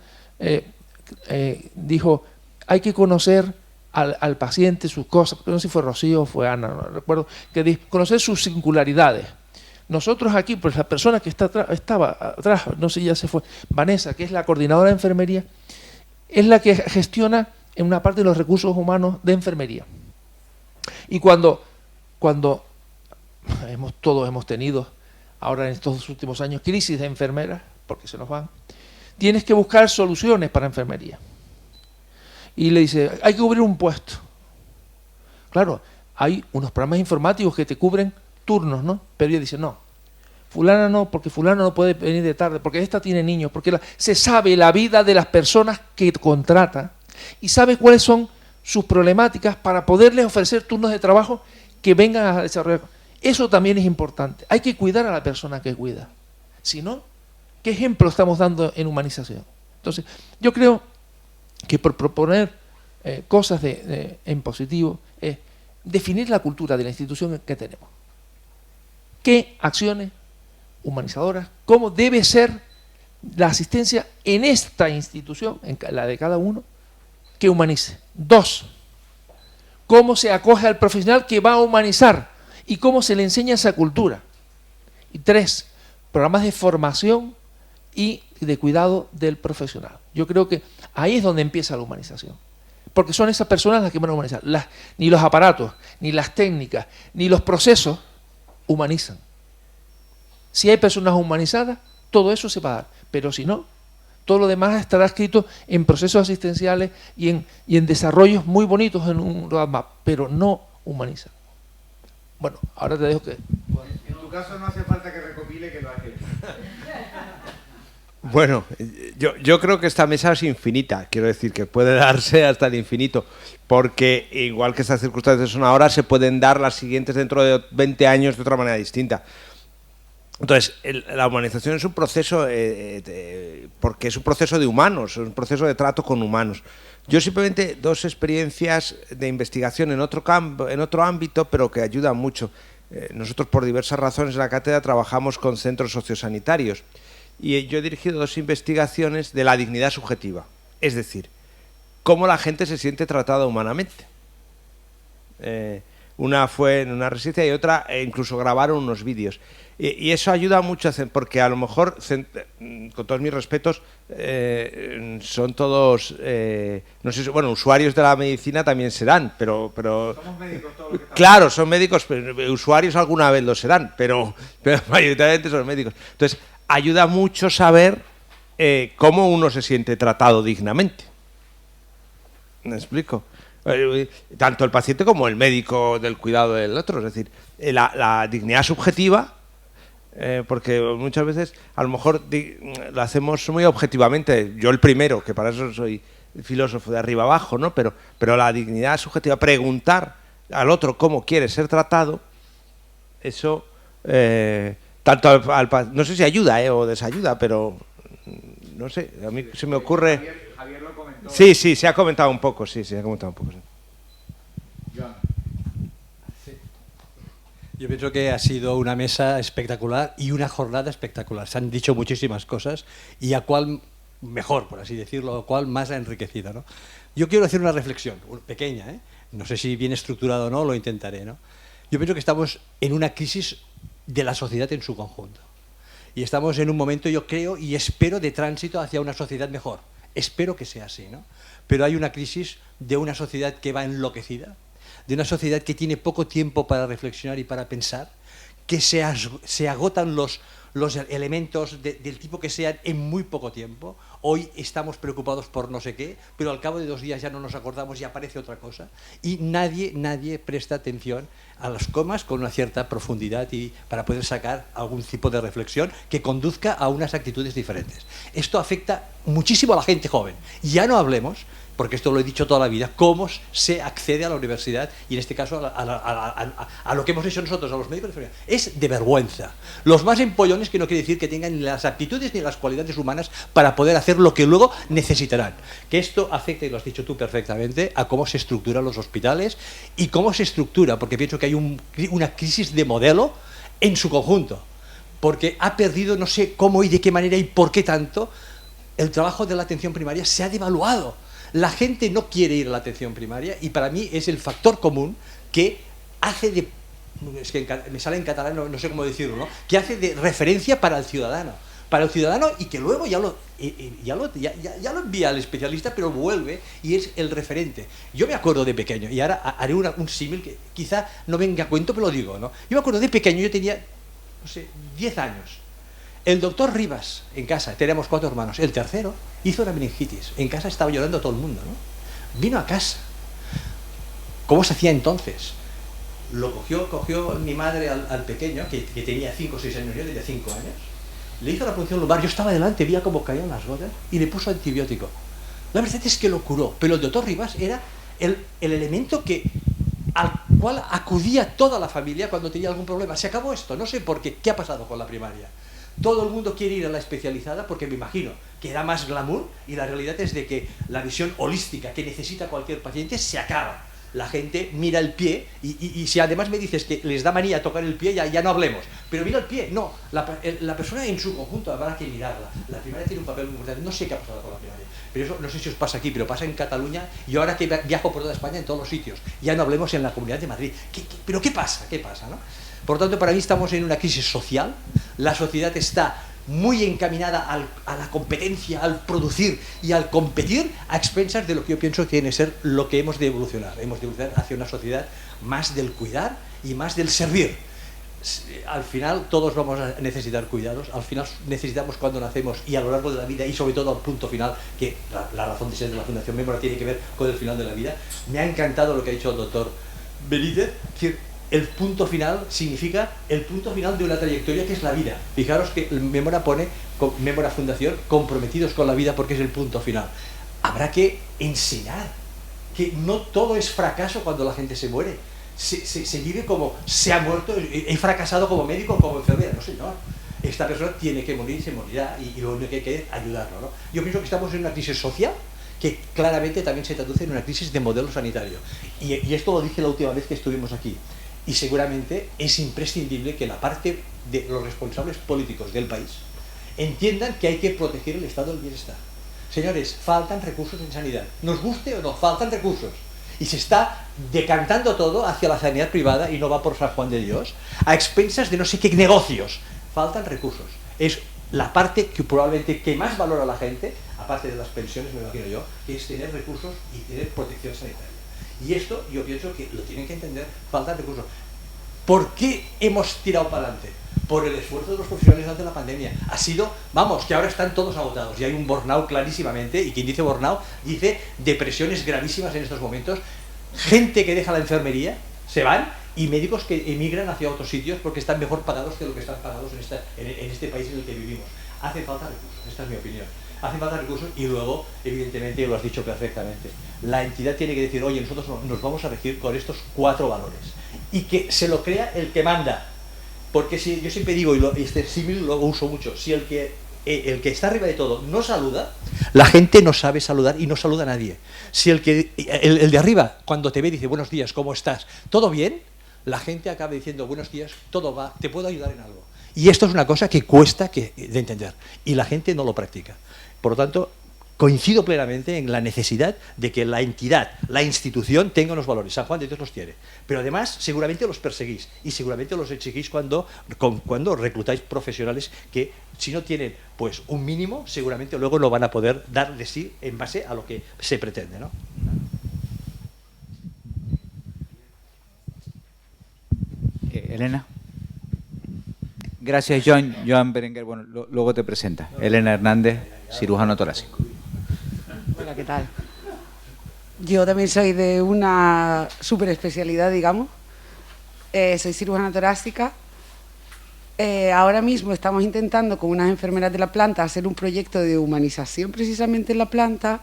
Speaker 6: dijo, hay que conocer al paciente, sus cosas, no sé si fue Rocío o fue Ana, no recuerdo, que dijo, conocer sus singularidades. Nosotros aquí, pues la persona que estaba atrás, no sé, ya se fue, Vanessa, que es la coordinadora de enfermería, es la que gestiona en una parte de los recursos humanos de enfermería. Y cuando todos hemos tenido, ahora en estos últimos años, crisis de enfermeras, porque se nos van, tienes que buscar soluciones para enfermería. Y le dice, hay que cubrir un puesto. Claro, hay unos programas informáticos que te cubren turnos, ¿no? Pero ella dice, no, fulana no, porque fulana no puede venir de tarde, porque esta tiene niños, porque se sabe la vida de las personas que contrata y sabe cuáles son sus problemáticas para poderles ofrecer turnos de trabajo que vengan a desarrollar. Eso también es importante. Hay que cuidar a la persona que cuida. Si no, ¿qué ejemplo estamos dando en humanización? Entonces, yo creo que por proponer cosas en positivo es definir la cultura de la institución que tenemos. ¿Qué acciones humanizadoras? ¿Cómo debe ser la asistencia en esta institución, en la de cada uno, que humanice? 2. ¿Cómo se acoge al profesional que va a humanizar? ¿Y cómo se le enseña esa cultura? Y 3. Programas de formación y de cuidado del profesional. Yo creo que ahí es donde empieza la humanización. Porque son esas personas las que van a humanizar. Ni los aparatos, ni las técnicas, ni los procesos humanizan. Si hay personas humanizadas, todo eso se va a dar. Pero si no, todo lo demás estará escrito en procesos asistenciales y en desarrollos muy bonitos en un roadmap, pero no humanizan. Bueno, ahora te dejo que...
Speaker 7: En tu caso no hace falta que recopile que lo has hecho. Bueno, yo creo que esta mesa es infinita, quiero decir que puede darse hasta el infinito, porque igual que estas circunstancias son ahora, se pueden dar las siguientes dentro de 20 años de otra manera distinta. Entonces, la humanización es un proceso, porque es un proceso de humanos, es un proceso de trato con humanos. Yo simplemente 2 experiencias de investigación en otro ámbito, pero que ayudan mucho. Nosotros, por diversas razones, en la cátedra trabajamos con centros sociosanitarios. Y yo he dirigido 2 investigaciones de la dignidad subjetiva, es decir, cómo la gente se siente tratada humanamente. Una fue en una residencia y otra incluso grabaron unos vídeos. Y eso ayuda mucho, porque a lo mejor, con todos mis respetos, son todos, no sé, bueno, usuarios de la medicina también serán, pero somos médicos todos los que estamos. Claro, son médicos, pero usuarios alguna vez lo serán, pero mayoritariamente son médicos. Entonces, ayuda mucho saber cómo uno se siente tratado dignamente. ¿Me explico? Tanto el paciente como el médico del cuidado del otro, es decir, la dignidad subjetiva. Porque muchas veces a lo mejor lo hacemos muy objetivamente, yo el primero, que para eso soy filósofo de arriba abajo, ¿no? Pero la dignidad subjetiva, preguntar al otro cómo quiere ser tratado, eso tanto no sé si ayuda o desayuda, pero no sé, a mí se me ocurre. Javier lo comentó. Sí, se ha comentado un poco, sí.
Speaker 8: Yo pienso que ha sido una mesa espectacular y una jornada espectacular. Se han dicho muchísimas cosas y a cuál mejor, por así decirlo, a cuál más ha enriquecido, ¿no? Yo quiero hacer una reflexión, pequeña, ¿eh? No sé si bien estructurado o no, lo intentaré, ¿no? Yo pienso que estamos en una crisis de la sociedad en su conjunto. Y estamos en un momento, yo creo y espero, de tránsito hacia una sociedad mejor. Espero que sea así, ¿no? Pero hay una crisis de una sociedad que va enloquecida, de una sociedad que tiene poco tiempo para reflexionar y para pensar, que se agotan los elementos del tipo que sean en muy poco tiempo. Hoy estamos preocupados por no sé qué, pero al cabo de 2 días ya no nos acordamos y aparece otra cosa. Y nadie presta atención a las comas con una cierta profundidad y para poder sacar algún tipo de reflexión que conduzca a unas actitudes diferentes. Esto afecta muchísimo a la gente joven. Ya no hablemos, porque esto lo he dicho toda la vida, cómo se accede a la universidad y en este caso a lo que hemos hecho nosotros, a los médicos de enfermería. Es de vergüenza. Los más empollones, que no quiere decir que tengan ni las aptitudes ni las cualidades humanas para poder hacer lo que luego necesitarán. Que esto afecta, y lo has dicho tú perfectamente, a cómo se estructuran los hospitales y cómo se estructura, porque pienso que hay una crisis de modelo en su conjunto, porque ha perdido, no sé cómo y de qué manera y por qué tanto, el trabajo de la atención primaria se ha devaluado. La gente no quiere ir a la atención primaria y para mí es el factor común que hace de... Es que me sale en catalán, no sé cómo decirlo, ¿no? Que hace de referencia para el ciudadano. Y que luego ya lo envía al especialista, pero vuelve y es el referente. Yo me acuerdo de pequeño, y ahora haré un símil que quizá no venga a cuento, pero lo digo, ¿no? Yo me acuerdo de pequeño, yo tenía, no sé, 10 años. El doctor Rivas, en casa, teníamos 4 hermanos, el tercero hizo una meningitis. En casa estaba llorando todo el mundo, ¿no? Vino a casa. ¿Cómo se hacía entonces? Lo cogió mi madre al pequeño, que tenía 5 o 6 años, yo tenía 5 años, le hizo la punción lumbar, yo estaba delante, veía cómo caían las gotas y le puso antibiótico. La verdad es que lo curó, pero el doctor Rivas era el elemento al cual acudía toda la familia cuando tenía algún problema. Se acabó esto, no sé por qué. ¿Qué ha pasado con la primaria? Todo el mundo quiere ir a la especializada porque me imagino que da más glamour y la realidad es de que la visión holística que necesita cualquier paciente se acaba. La gente mira el pie y si además me dices que les da manía tocar el pie, ya no hablemos. Pero mira el pie, no. La persona en su conjunto habrá que mirarla. La primaria tiene un papel muy importante. No sé qué ha pasado con la primaria. Pero eso no sé si os pasa aquí, pero pasa en Cataluña y ahora que viajo por toda España en todos los sitios. Ya no hablemos en la Comunidad de Madrid. ¿Pero qué pasa? ¿Qué pasa, no? Por lo tanto, para mí estamos en una crisis social. La sociedad está muy encaminada a la competencia, al producir y al competir a expensas de lo que yo pienso que tiene que ser lo que hemos de evolucionar. Hemos de evolucionar hacia una sociedad más del cuidar y más del servir. Al final todos vamos a necesitar cuidados, al final necesitamos cuando nacemos y a lo largo de la vida y sobre todo al punto final, que la razón de ser de la Fundación Mémora tiene que ver con el final de la vida. Me ha encantado lo que ha dicho el doctor Benítez, que el punto final significa el punto final de una trayectoria que es la vida. Fijaros que Mémora pone, Mémora Fundación, comprometidos con la vida porque es el punto final. Habrá que enseñar que no todo es fracaso cuando la gente se muere. Se vive como se ha muerto, he fracasado como médico o como enfermera. No, señor. Esta persona tiene que morir y se morirá y lo único que hay que es ayudarlo, ¿no? Yo pienso que estamos en una crisis social que claramente también se traduce en una crisis de modelo sanitario. Y esto lo dije la última vez que estuvimos aquí. Y seguramente es imprescindible que la parte de los responsables políticos del país entiendan que hay que proteger el estado del bienestar. Señores, faltan recursos en sanidad. Nos guste o no, faltan recursos. Y se está decantando todo hacia la sanidad privada y no va por San Juan de Dios, a expensas de no sé qué negocios. Faltan recursos. Es la parte que probablemente que más valora la gente, aparte de las pensiones, me imagino yo, que es tener recursos y tener protección sanitaria. Y esto yo pienso que lo tienen que entender, faltan recursos. ¿Por qué hemos tirado para adelante? Por el esfuerzo de los profesionales durante la pandemia. Ha sido, vamos, que ahora están todos agotados y hay un burnout clarísimamente, y quien dice burnout dice depresiones gravísimas en estos momentos, gente que deja la enfermería, se van, y médicos que emigran hacia otros sitios porque están mejor pagados que lo que están pagados en este país en el que vivimos. Hace falta recursos, esta es mi opinión. Hace falta recursos y luego, evidentemente, lo has dicho perfectamente, la entidad tiene que decir, oye, nosotros nos vamos a regir con estos 4 valores. Y que se lo crea el que manda. Porque si yo siempre digo, y este símil lo uso mucho, si el que está arriba de todo no saluda, la gente no sabe saludar y no saluda a nadie. Si el de arriba, cuando te ve, dice, buenos días, ¿cómo estás? ¿Todo bien? La gente acaba diciendo, buenos días, todo va, ¿te puedo ayudar en algo? Y esto es una cosa que cuesta de entender, y la gente no lo practica. Por lo tanto, coincido plenamente en la necesidad de que la entidad, la institución, tenga unos valores. San Juan de Dios los tiene. Pero además, seguramente los perseguís, y seguramente los exigís cuando reclutáis profesionales que, si no tienen pues un mínimo, seguramente luego no van a poder dar de sí en base a lo que se pretende, ¿no?
Speaker 1: Elena. Gracias, Joan Berenguer. Bueno, luego te presenta. Elena Hernández, cirujano torácico.
Speaker 9: Hola, ¿qué tal? Yo también soy de una super especialidad, digamos. Soy cirujana torácica. Ahora mismo estamos intentando con unas enfermeras de la planta hacer un proyecto de humanización precisamente en la planta.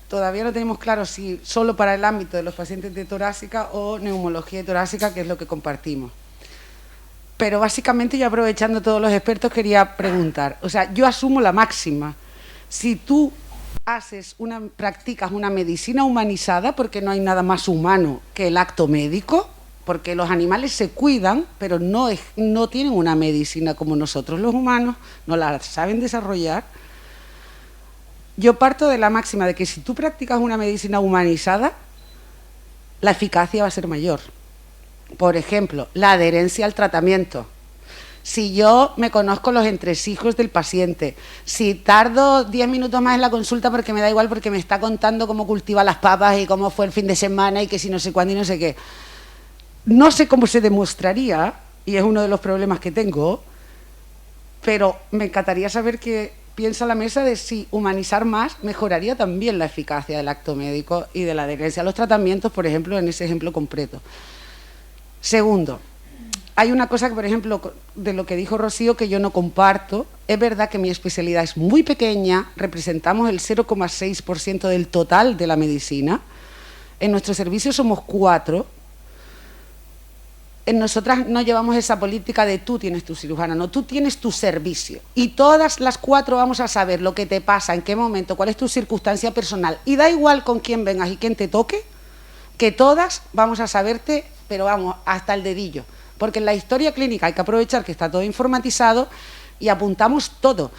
Speaker 9: Todavía no tenemos claro si solo para el ámbito de los pacientes de torácica o neumología torácica, que es lo que compartimos. Pero básicamente, yo aprovechando todos los expertos, quería preguntar, o sea, yo asumo la máxima. Si tú practicas una medicina humanizada, porque no hay nada más humano que el acto médico, porque los animales se cuidan, pero no tienen una medicina como nosotros los humanos, no la saben desarrollar. Yo parto de la máxima de que si tú practicas una medicina humanizada, la eficacia va a ser mayor. Por ejemplo, la adherencia al tratamiento. Si yo me conozco los entresijos del paciente, si tardo 10 minutos más en la consulta porque me da igual, porque me está contando cómo cultiva las papas y cómo fue el fin de semana y que si no sé cuándo y no sé qué. No sé cómo se demostraría, y es uno de los problemas que tengo, pero me encantaría saber qué piensa la mesa de si humanizar más mejoraría también la eficacia del acto médico y de la adherencia a los tratamientos, por ejemplo, en ese ejemplo concreto. Segundo, hay una cosa que, por ejemplo, de lo que dijo Rocío, que yo no comparto. Es verdad que mi especialidad es muy pequeña, representamos el 0,6% del total de la medicina. En nuestro servicio somos 4. En nosotras no llevamos esa política de tú tienes tu cirujana, no, tú tienes tu servicio. Y todas las 4 vamos a saber lo que te pasa, en qué momento, cuál es tu circunstancia personal. Y da igual con quién vengas y quién te toque, que todas vamos a saberte, pero vamos, hasta el dedillo. Porque en la historia clínica hay que aprovechar que está todo informatizado y apuntamos todo.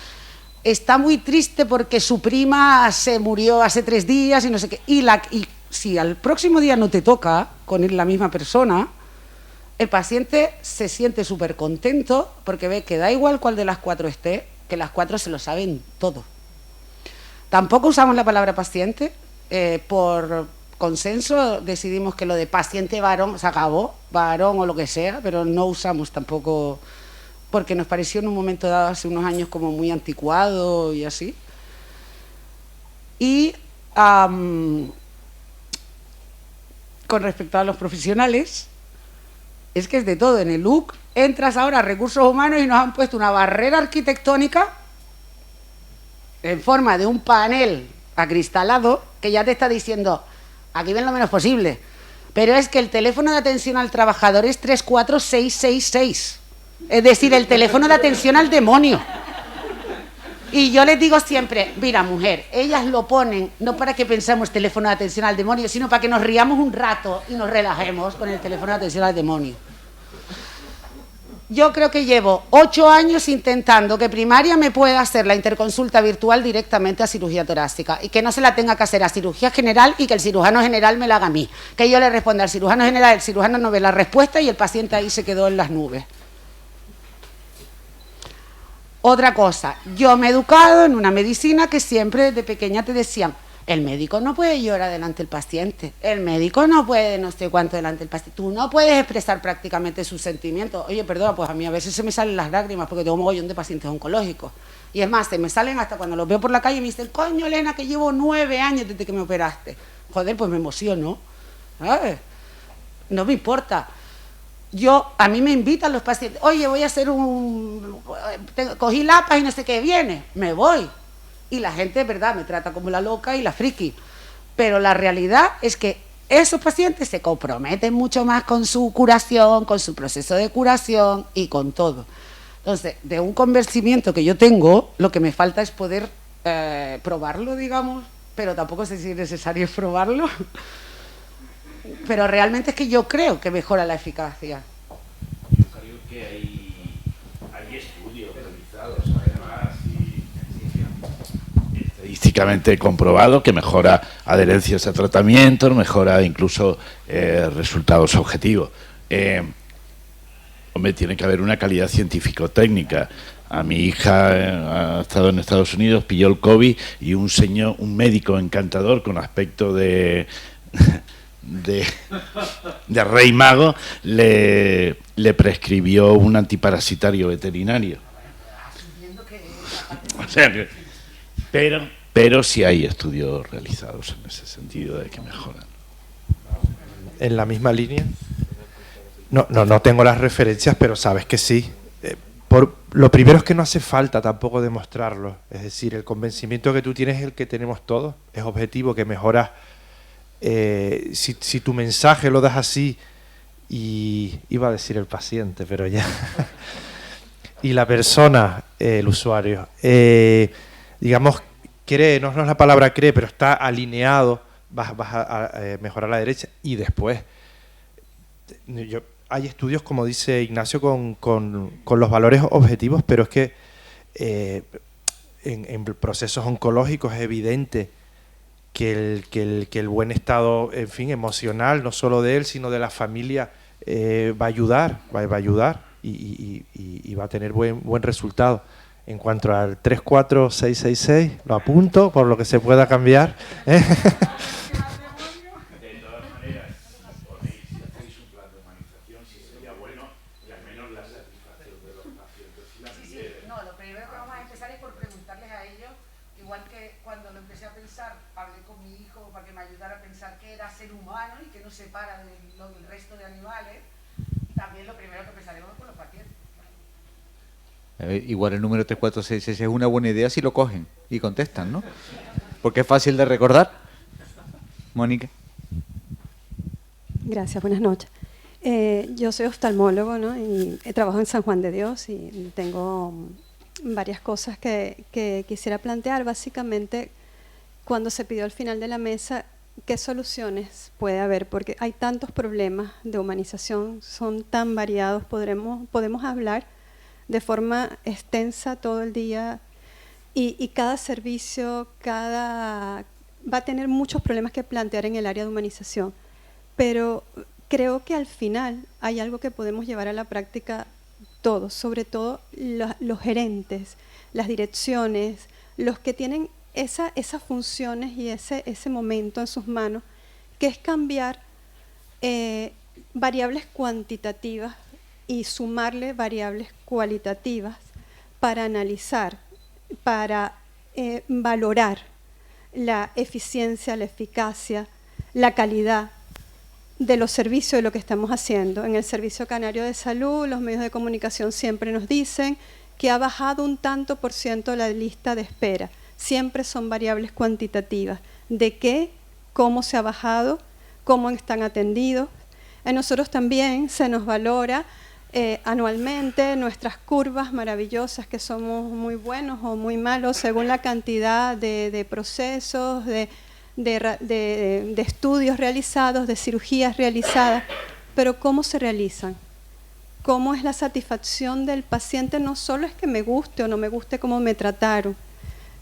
Speaker 9: Está muy triste porque su prima se murió hace 3 días y no sé qué. Y si al próximo día no te toca con la misma persona, el paciente se siente súper contento porque ve que da igual cuál de las 4 esté, que las 4 se lo saben todo. Tampoco usamos la palabra paciente, por consenso decidimos que lo de paciente varón se acabó, varón o lo que sea, pero no usamos tampoco, porque nos pareció en un momento dado hace unos años como muy anticuado y así. Y con respecto a los profesionales, es que es de todo. En el UC entras ahora a recursos humanos y nos han puesto una barrera arquitectónica en forma de un panel acristalado que ya te está diciendo, aquí ven lo menos posible, pero es que el teléfono de atención al trabajador es 34666, es decir, el teléfono de atención al demonio. Y yo les digo siempre, mira mujer, ellas lo ponen no para que pensemos teléfono de atención al demonio, sino para que nos riamos un rato y nos relajemos con el teléfono de atención al demonio. Yo creo que llevo 8 años intentando que primaria me pueda hacer la interconsulta virtual directamente a cirugía torácica y que no se la tenga que hacer a cirugía general y que el cirujano general me la haga a mí. Que yo le responda al cirujano general, el cirujano no ve la respuesta y el paciente ahí se quedó en las nubes. Otra cosa, yo me he educado en una medicina que siempre de pequeña te decían, el médico no puede llorar delante del paciente, el médico no puede no sé cuánto delante del paciente, tú no puedes expresar prácticamente sus sentimientos. Oye, perdona, pues a mí a veces se me salen las lágrimas porque tengo un mogollón de pacientes oncológicos. Y es más, se me salen hasta cuando los veo por la calle y me dicen, coño, Elena, que llevo 9 años desde que me operaste. Joder, pues me emociono, ¿sabes? No me importa. A mí me invitan los pacientes, oye, voy a hacer cogí lapas y no sé qué, viene, me voy. Y la gente, verdad, me trata como la loca y la friki. Pero la realidad es que esos pacientes se comprometen mucho más con su curación, con su proceso de curación y con todo. Entonces, de un convencimiento que yo tengo, lo que me falta es poder probarlo, digamos, pero tampoco sé si es necesario probarlo. Pero realmente es que yo creo que mejora la eficacia.
Speaker 2: Yo creo que hay estudios realizados, además, y estadísticamente comprobado que mejora adherencias a tratamientos, mejora incluso resultados objetivos. Hombre, tiene que haber una calidad científico-técnica. A mi hija ha estado en Estados Unidos, pilló el COVID y un médico encantador con aspecto de rey mago le prescribió un antiparasitario veterinario. O sea, pero sí hay estudios realizados en ese sentido de que mejoran.
Speaker 3: En la misma línea, no tengo las referencias, pero sabes que sí. Lo primero es que no hace falta tampoco demostrarlo. Es decir, el convencimiento que tú tienes es el que tenemos todos. Es objetivo, que mejoras. Si tu mensaje lo das así, y iba a decir el paciente, pero ya, y la persona, el usuario, digamos, cree, no es la palabra cree, pero está alineado, vas a mejorar la derecha. Y después, hay estudios, como dice Ignacio, con los valores objetivos, pero es que en procesos oncológicos es evidente que el buen estado, en fin, emocional, no solo de él, sino de la familia, va a ayudar y va a tener buen resultado. En cuanto al 34666, lo apunto por lo que se pueda cambiar.
Speaker 2: De todas maneras, si hacéis un plan de humanización, sí sería bueno, y al menos la satisfacción de los pacientes.
Speaker 9: No, lo primero que vamos a empezar es por preguntarles a ellos, igual que cuando lo empecé a pensar, hablé con mi hijo para que me ayudara a pensar qué era ser humano y que nos separa del resto de animales. También lo primero que empezaremos es con los pacientes.
Speaker 1: Igual el número 3466 es una buena idea si lo cogen y contestan, ¿no? Porque es fácil de recordar. Mónica.
Speaker 10: Gracias, buenas noches. Yo soy oftalmólogo, ¿no? Y trabajo en San Juan de Dios y tengo varias cosas que quisiera plantear. Básicamente, cuando se pidió al final de la mesa, ¿qué soluciones puede haber? Porque hay tantos problemas de humanización, son tan variados, podemos hablar de forma extensa todo el día y cada servicio, va a tener muchos problemas que plantear en el área de humanización. Pero creo que al final hay algo que podemos llevar a la práctica todos, sobre todo los gerentes, las direcciones, los que tienen esas funciones y ese momento en sus manos, que es cambiar variables cuantitativas y sumarle variables cualitativas para analizar, para valorar la eficiencia, la eficacia, la calidad de los servicios de lo que estamos haciendo. En el Servicio Canario de Salud, los medios de comunicación siempre nos dicen que ha bajado un tanto por ciento la lista de espera. Siempre son variables cuantitativas. ¿De qué? ¿Cómo se ha bajado? ¿Cómo están atendidos? A nosotros también se nos valora anualmente nuestras curvas maravillosas, que somos muy buenos o muy malos según la cantidad de procesos, de estudios realizados, de cirugías realizadas. Pero ¿cómo se realizan? cómo es la satisfacción del paciente, no solo es que me guste o no me guste cómo me trataron,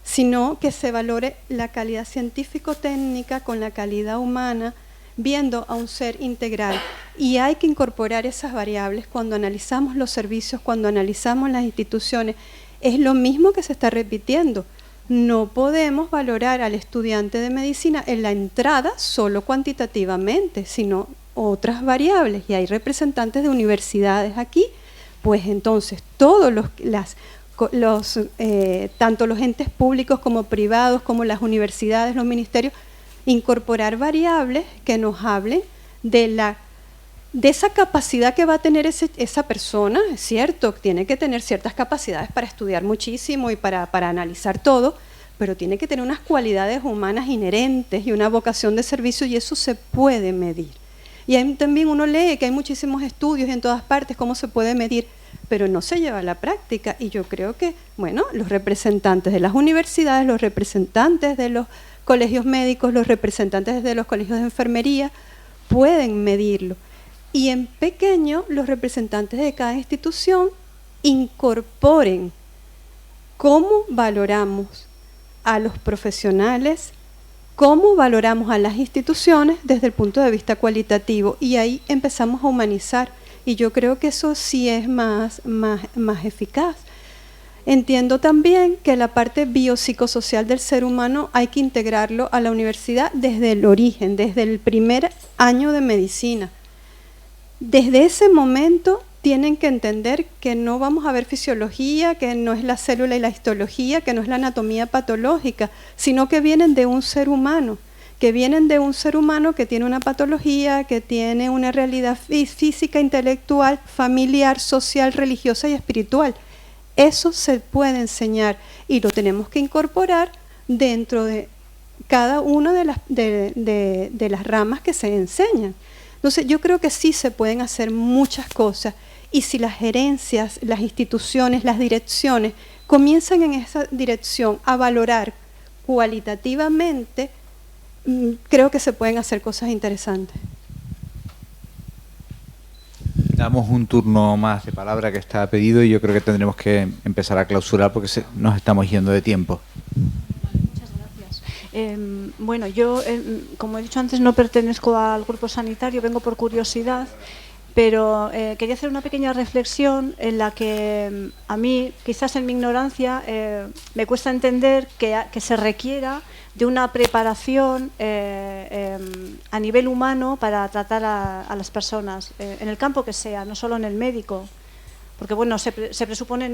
Speaker 10: sino que se valore la calidad científico-técnica con la calidad humana, viendo a un ser integral. Y hay que incorporar esas variables cuando analizamos los servicios, cuando analizamos las instituciones. Es lo mismo que se está repitiendo. No podemos valorar al estudiante de medicina en la entrada solo cuantitativamente, sino otras variables. Y hay representantes de universidades aquí, pues entonces todos tanto los entes públicos como privados, como las universidades, los ministerios, incorporar variables que nos hablen de esa capacidad que va a tener esa persona. Es cierto, tiene que tener ciertas capacidades para estudiar muchísimo y para analizar todo, pero tiene que tener unas cualidades humanas inherentes y una vocación de servicio, y eso se puede medir. Y ahí también uno lee que hay muchísimos estudios en todas partes, cómo se puede medir, pero no se lleva a la práctica. Y yo creo que, bueno, los representantes de las universidades, los representantes de los colegios médicos, los representantes de los colegios de enfermería pueden medirlo. Y en pequeño, los representantes de cada institución incorporen cómo valoramos a los profesionales, cómo valoramos a las instituciones desde el punto de vista cualitativo, y ahí empezamos a humanizar, y yo creo que eso sí es más eficaz. Entiendo también que la parte biopsicosocial del ser humano hay que integrarlo a la universidad desde el origen, desde el primer año de medicina. Desde ese momento tienen que entender que no vamos a ver fisiología, que no es la célula y la histología, que no es la anatomía patológica, sino que vienen de un ser humano, que tiene una patología, que tiene una realidad física, intelectual, familiar, social, religiosa y espiritual. Eso se puede enseñar y lo tenemos que incorporar dentro de cada una de las ramas que se enseñan. Entonces, yo creo que sí se pueden hacer muchas cosas, y si las gerencias, las instituciones, las direcciones comienzan en esa dirección a valorar cualitativamente, creo que se pueden hacer cosas interesantes.
Speaker 1: Damos un turno más de palabra que está pedido, y yo creo que tendremos que empezar a clausurar porque nos estamos yendo de tiempo.
Speaker 11: Muchas gracias. Bueno, yo, como he dicho antes, no pertenezco al grupo sanitario, vengo por curiosidad, pero quería hacer una pequeña reflexión en la que a mí, quizás en mi ignorancia, me cuesta entender que se requiera de una preparación a nivel humano para tratar a las personas, en el campo que sea, no solo en el médico. Porque bueno, se presupone,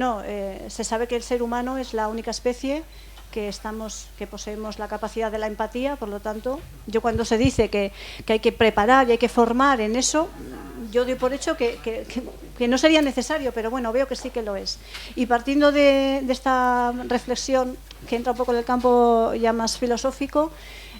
Speaker 11: se sabe que el ser humano es la única especie que poseemos la capacidad de la empatía. Por lo tanto, yo cuando se dice que hay que preparar y hay que formar en eso, yo doy por hecho que no sería necesario, pero bueno, veo que sí que lo es. Y partiendo de esta reflexión, que entra un poco en el campo ya más filosófico,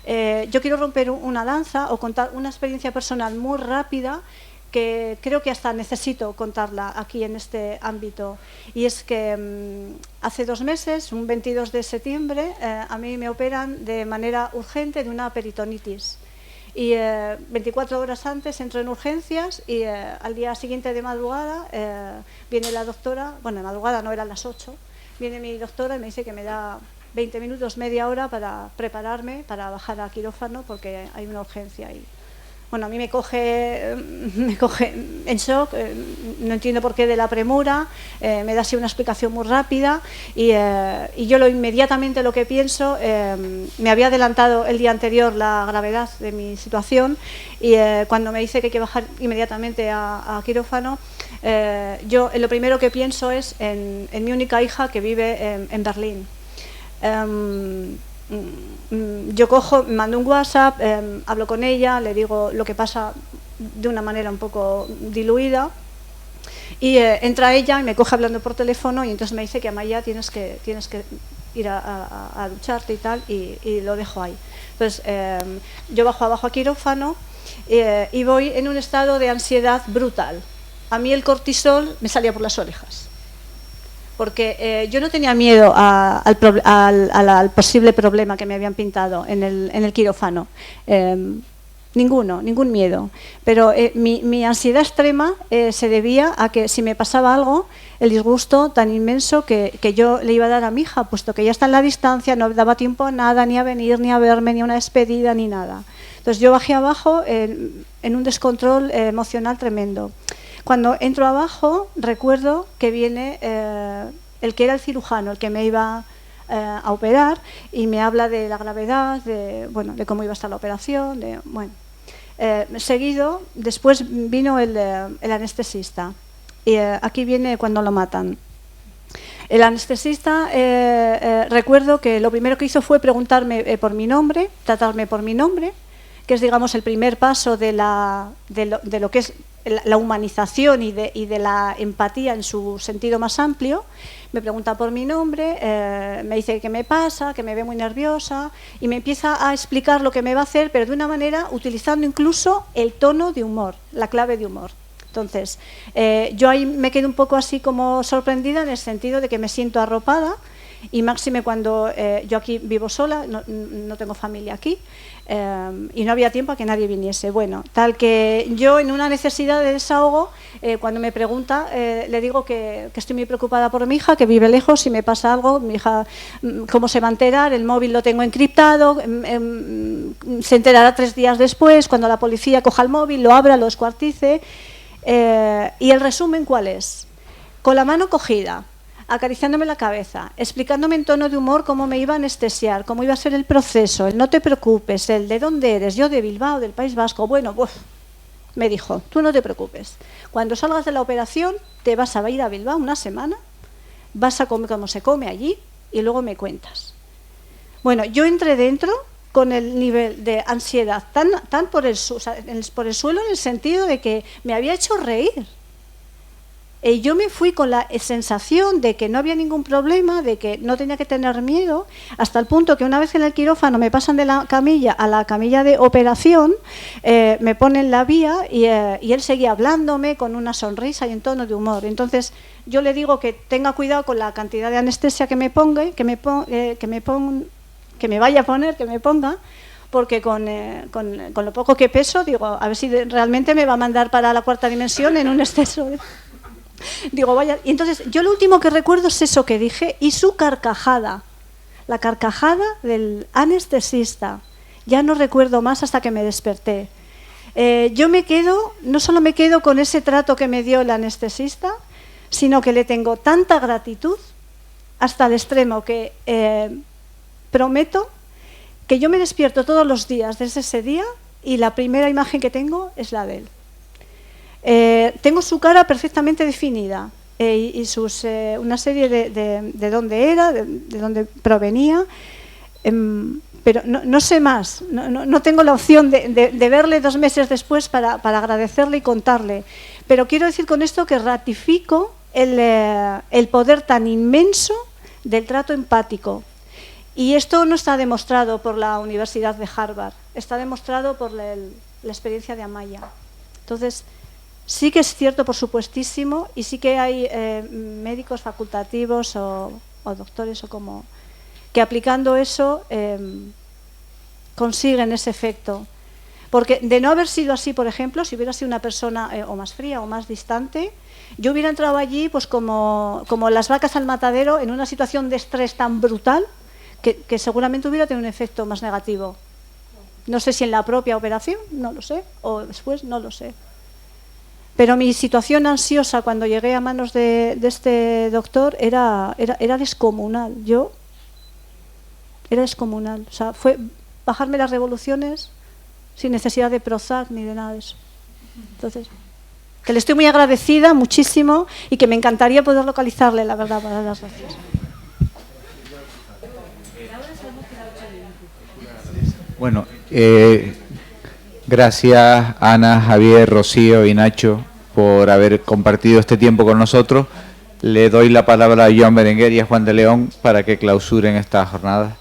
Speaker 11: yo quiero romper una lanza o contar una experiencia personal muy rápida, que creo que hasta necesito contarla aquí en este ámbito. Y es que hace 2 meses, un 22 de septiembre, a mí me operan de manera urgente de una peritonitis. Y 24 horas antes entro en urgencias y al día siguiente de madrugada viene la doctora, bueno, de madrugada no, eran las 8, viene mi doctora y me dice que me da 20 minutos, media hora para prepararme, para bajar a quirófano porque hay una urgencia ahí. Bueno, a mí me coge en shock, no entiendo por qué de la premura, me da así una explicación muy rápida y yo inmediatamente lo que pienso, me había adelantado el día anterior la gravedad de mi situación y cuando me dice que hay que bajar inmediatamente a quirófano, yo lo primero que pienso es en mi única hija que vive en Berlín. Yo cojo, me mando un WhatsApp, hablo con ella, le digo lo que pasa de una manera un poco diluida y entra ella y me coge hablando por teléfono y entonces me dice que Amaya tienes que ir a ducharte y tal, y lo dejo ahí. Entonces yo bajo abajo a quirófano y voy en un estado de ansiedad brutal. A mí el cortisol me salía por las orejas. Porque yo no tenía miedo al posible problema que me habían pintado en el quirófano. ningún miedo. Pero mi ansiedad extrema se debía a que si me pasaba algo, el disgusto tan inmenso que yo le iba a dar a mi hija, puesto que ya está en la distancia, no daba tiempo a nada, ni a venir, ni a verme, ni a una despedida, ni nada. Entonces yo bajé abajo en un descontrol emocional tremendo. Cuando entro abajo, recuerdo que viene el que era el cirujano, el que me iba a operar, y me habla de la gravedad, de cómo iba a estar la operación, seguido, después vino el anestesista, y aquí viene cuando lo matan. El anestesista, recuerdo que lo primero que hizo fue preguntarme por mi nombre, tratarme por mi nombre, que es, digamos, el primer paso de lo que es la humanización y de la empatía en su sentido más amplio. Me pregunta por mi nombre, me dice qué me pasa, que me ve muy nerviosa, y me empieza a explicar lo que me va a hacer, pero de una manera utilizando incluso el tono de humor, la clave de humor. Entonces, yo ahí me quedo un poco así como sorprendida, en el sentido de que me siento arropada, y máxime cuando yo aquí vivo sola, no tengo familia aquí, y no había tiempo a que nadie viniese. Bueno, tal que yo, en una necesidad de desahogo, cuando me pregunta, le digo que estoy muy preocupada por mi hija, que vive lejos, si me pasa algo, mi hija, ¿cómo se va a enterar? El móvil lo tengo encriptado, se enterará 3 días después, cuando la policía coja el móvil, lo abra, lo descuartice. ¿Y el resumen cuál es? Con la mano cogida, acariciándome la cabeza, explicándome en tono de humor cómo me iba a anestesiar, cómo iba a ser el proceso, el no te preocupes, el de dónde eres, yo de Bilbao, del País Vasco. Bueno, me dijo, tú no te preocupes, cuando salgas de la operación te vas a ir a Bilbao una semana, vas a comer como se come allí y luego me cuentas. Bueno, yo entré dentro con el nivel de ansiedad tan por el suelo, en el sentido de que me había hecho reír. Y yo me fui con la sensación de que no había ningún problema, de que no tenía que tener miedo, hasta el punto que una vez en el quirófano me pasan de la camilla a la camilla de operación, me ponen la vía y él seguía hablándome con una sonrisa y en tono de humor. Entonces yo le digo que tenga cuidado con la cantidad de anestesia que me ponga, que me vaya a poner, que me ponga, porque con lo poco que peso, digo, a ver si realmente me va a mandar para la 4ª dimensión en un exceso de... Digo, vaya. Y entonces yo lo último que recuerdo es eso que dije y su carcajada, la carcajada del anestesista. Ya no recuerdo más hasta que me desperté. Yo no solo me quedo con ese trato que me dio el anestesista, sino que le tengo tanta gratitud hasta el extremo que prometo que yo me despierto todos los días desde ese día y la primera imagen que tengo es la de él. Tengo su cara perfectamente definida y una serie de dónde era, de dónde provenía, pero no sé más, no tengo la opción de verle 2 meses después para agradecerle y contarle. Pero quiero decir con esto que ratifico el poder tan inmenso del trato empático. Y esto no está demostrado por la Universidad de Harvard, está demostrado por la experiencia de Amaya. Entonces, sí que es cierto, por supuestísimo, y sí que hay médicos facultativos o doctores que aplicando eso consiguen ese efecto. Porque de no haber sido así, por ejemplo, si hubiera sido una persona o más fría o más distante, yo hubiera entrado allí pues como las vacas al matadero, en una situación de estrés tan brutal que seguramente hubiera tenido un efecto más negativo. No sé si en la propia operación, no lo sé, o después, no lo sé. Pero mi situación ansiosa cuando llegué a manos de este doctor era descomunal. Era descomunal. O sea, fue bajarme las revoluciones sin necesidad de Prozac ni de nada de eso. Entonces, que le estoy muy agradecida, muchísimo, y que me encantaría poder localizarle, la verdad, para dar las gracias.
Speaker 1: Bueno, gracias Ana, Javier, Rocío y Nacho por haber compartido este tiempo con nosotros. Le doy la palabra a Joan Berenguer y a Juan de León para que clausuren esta jornada.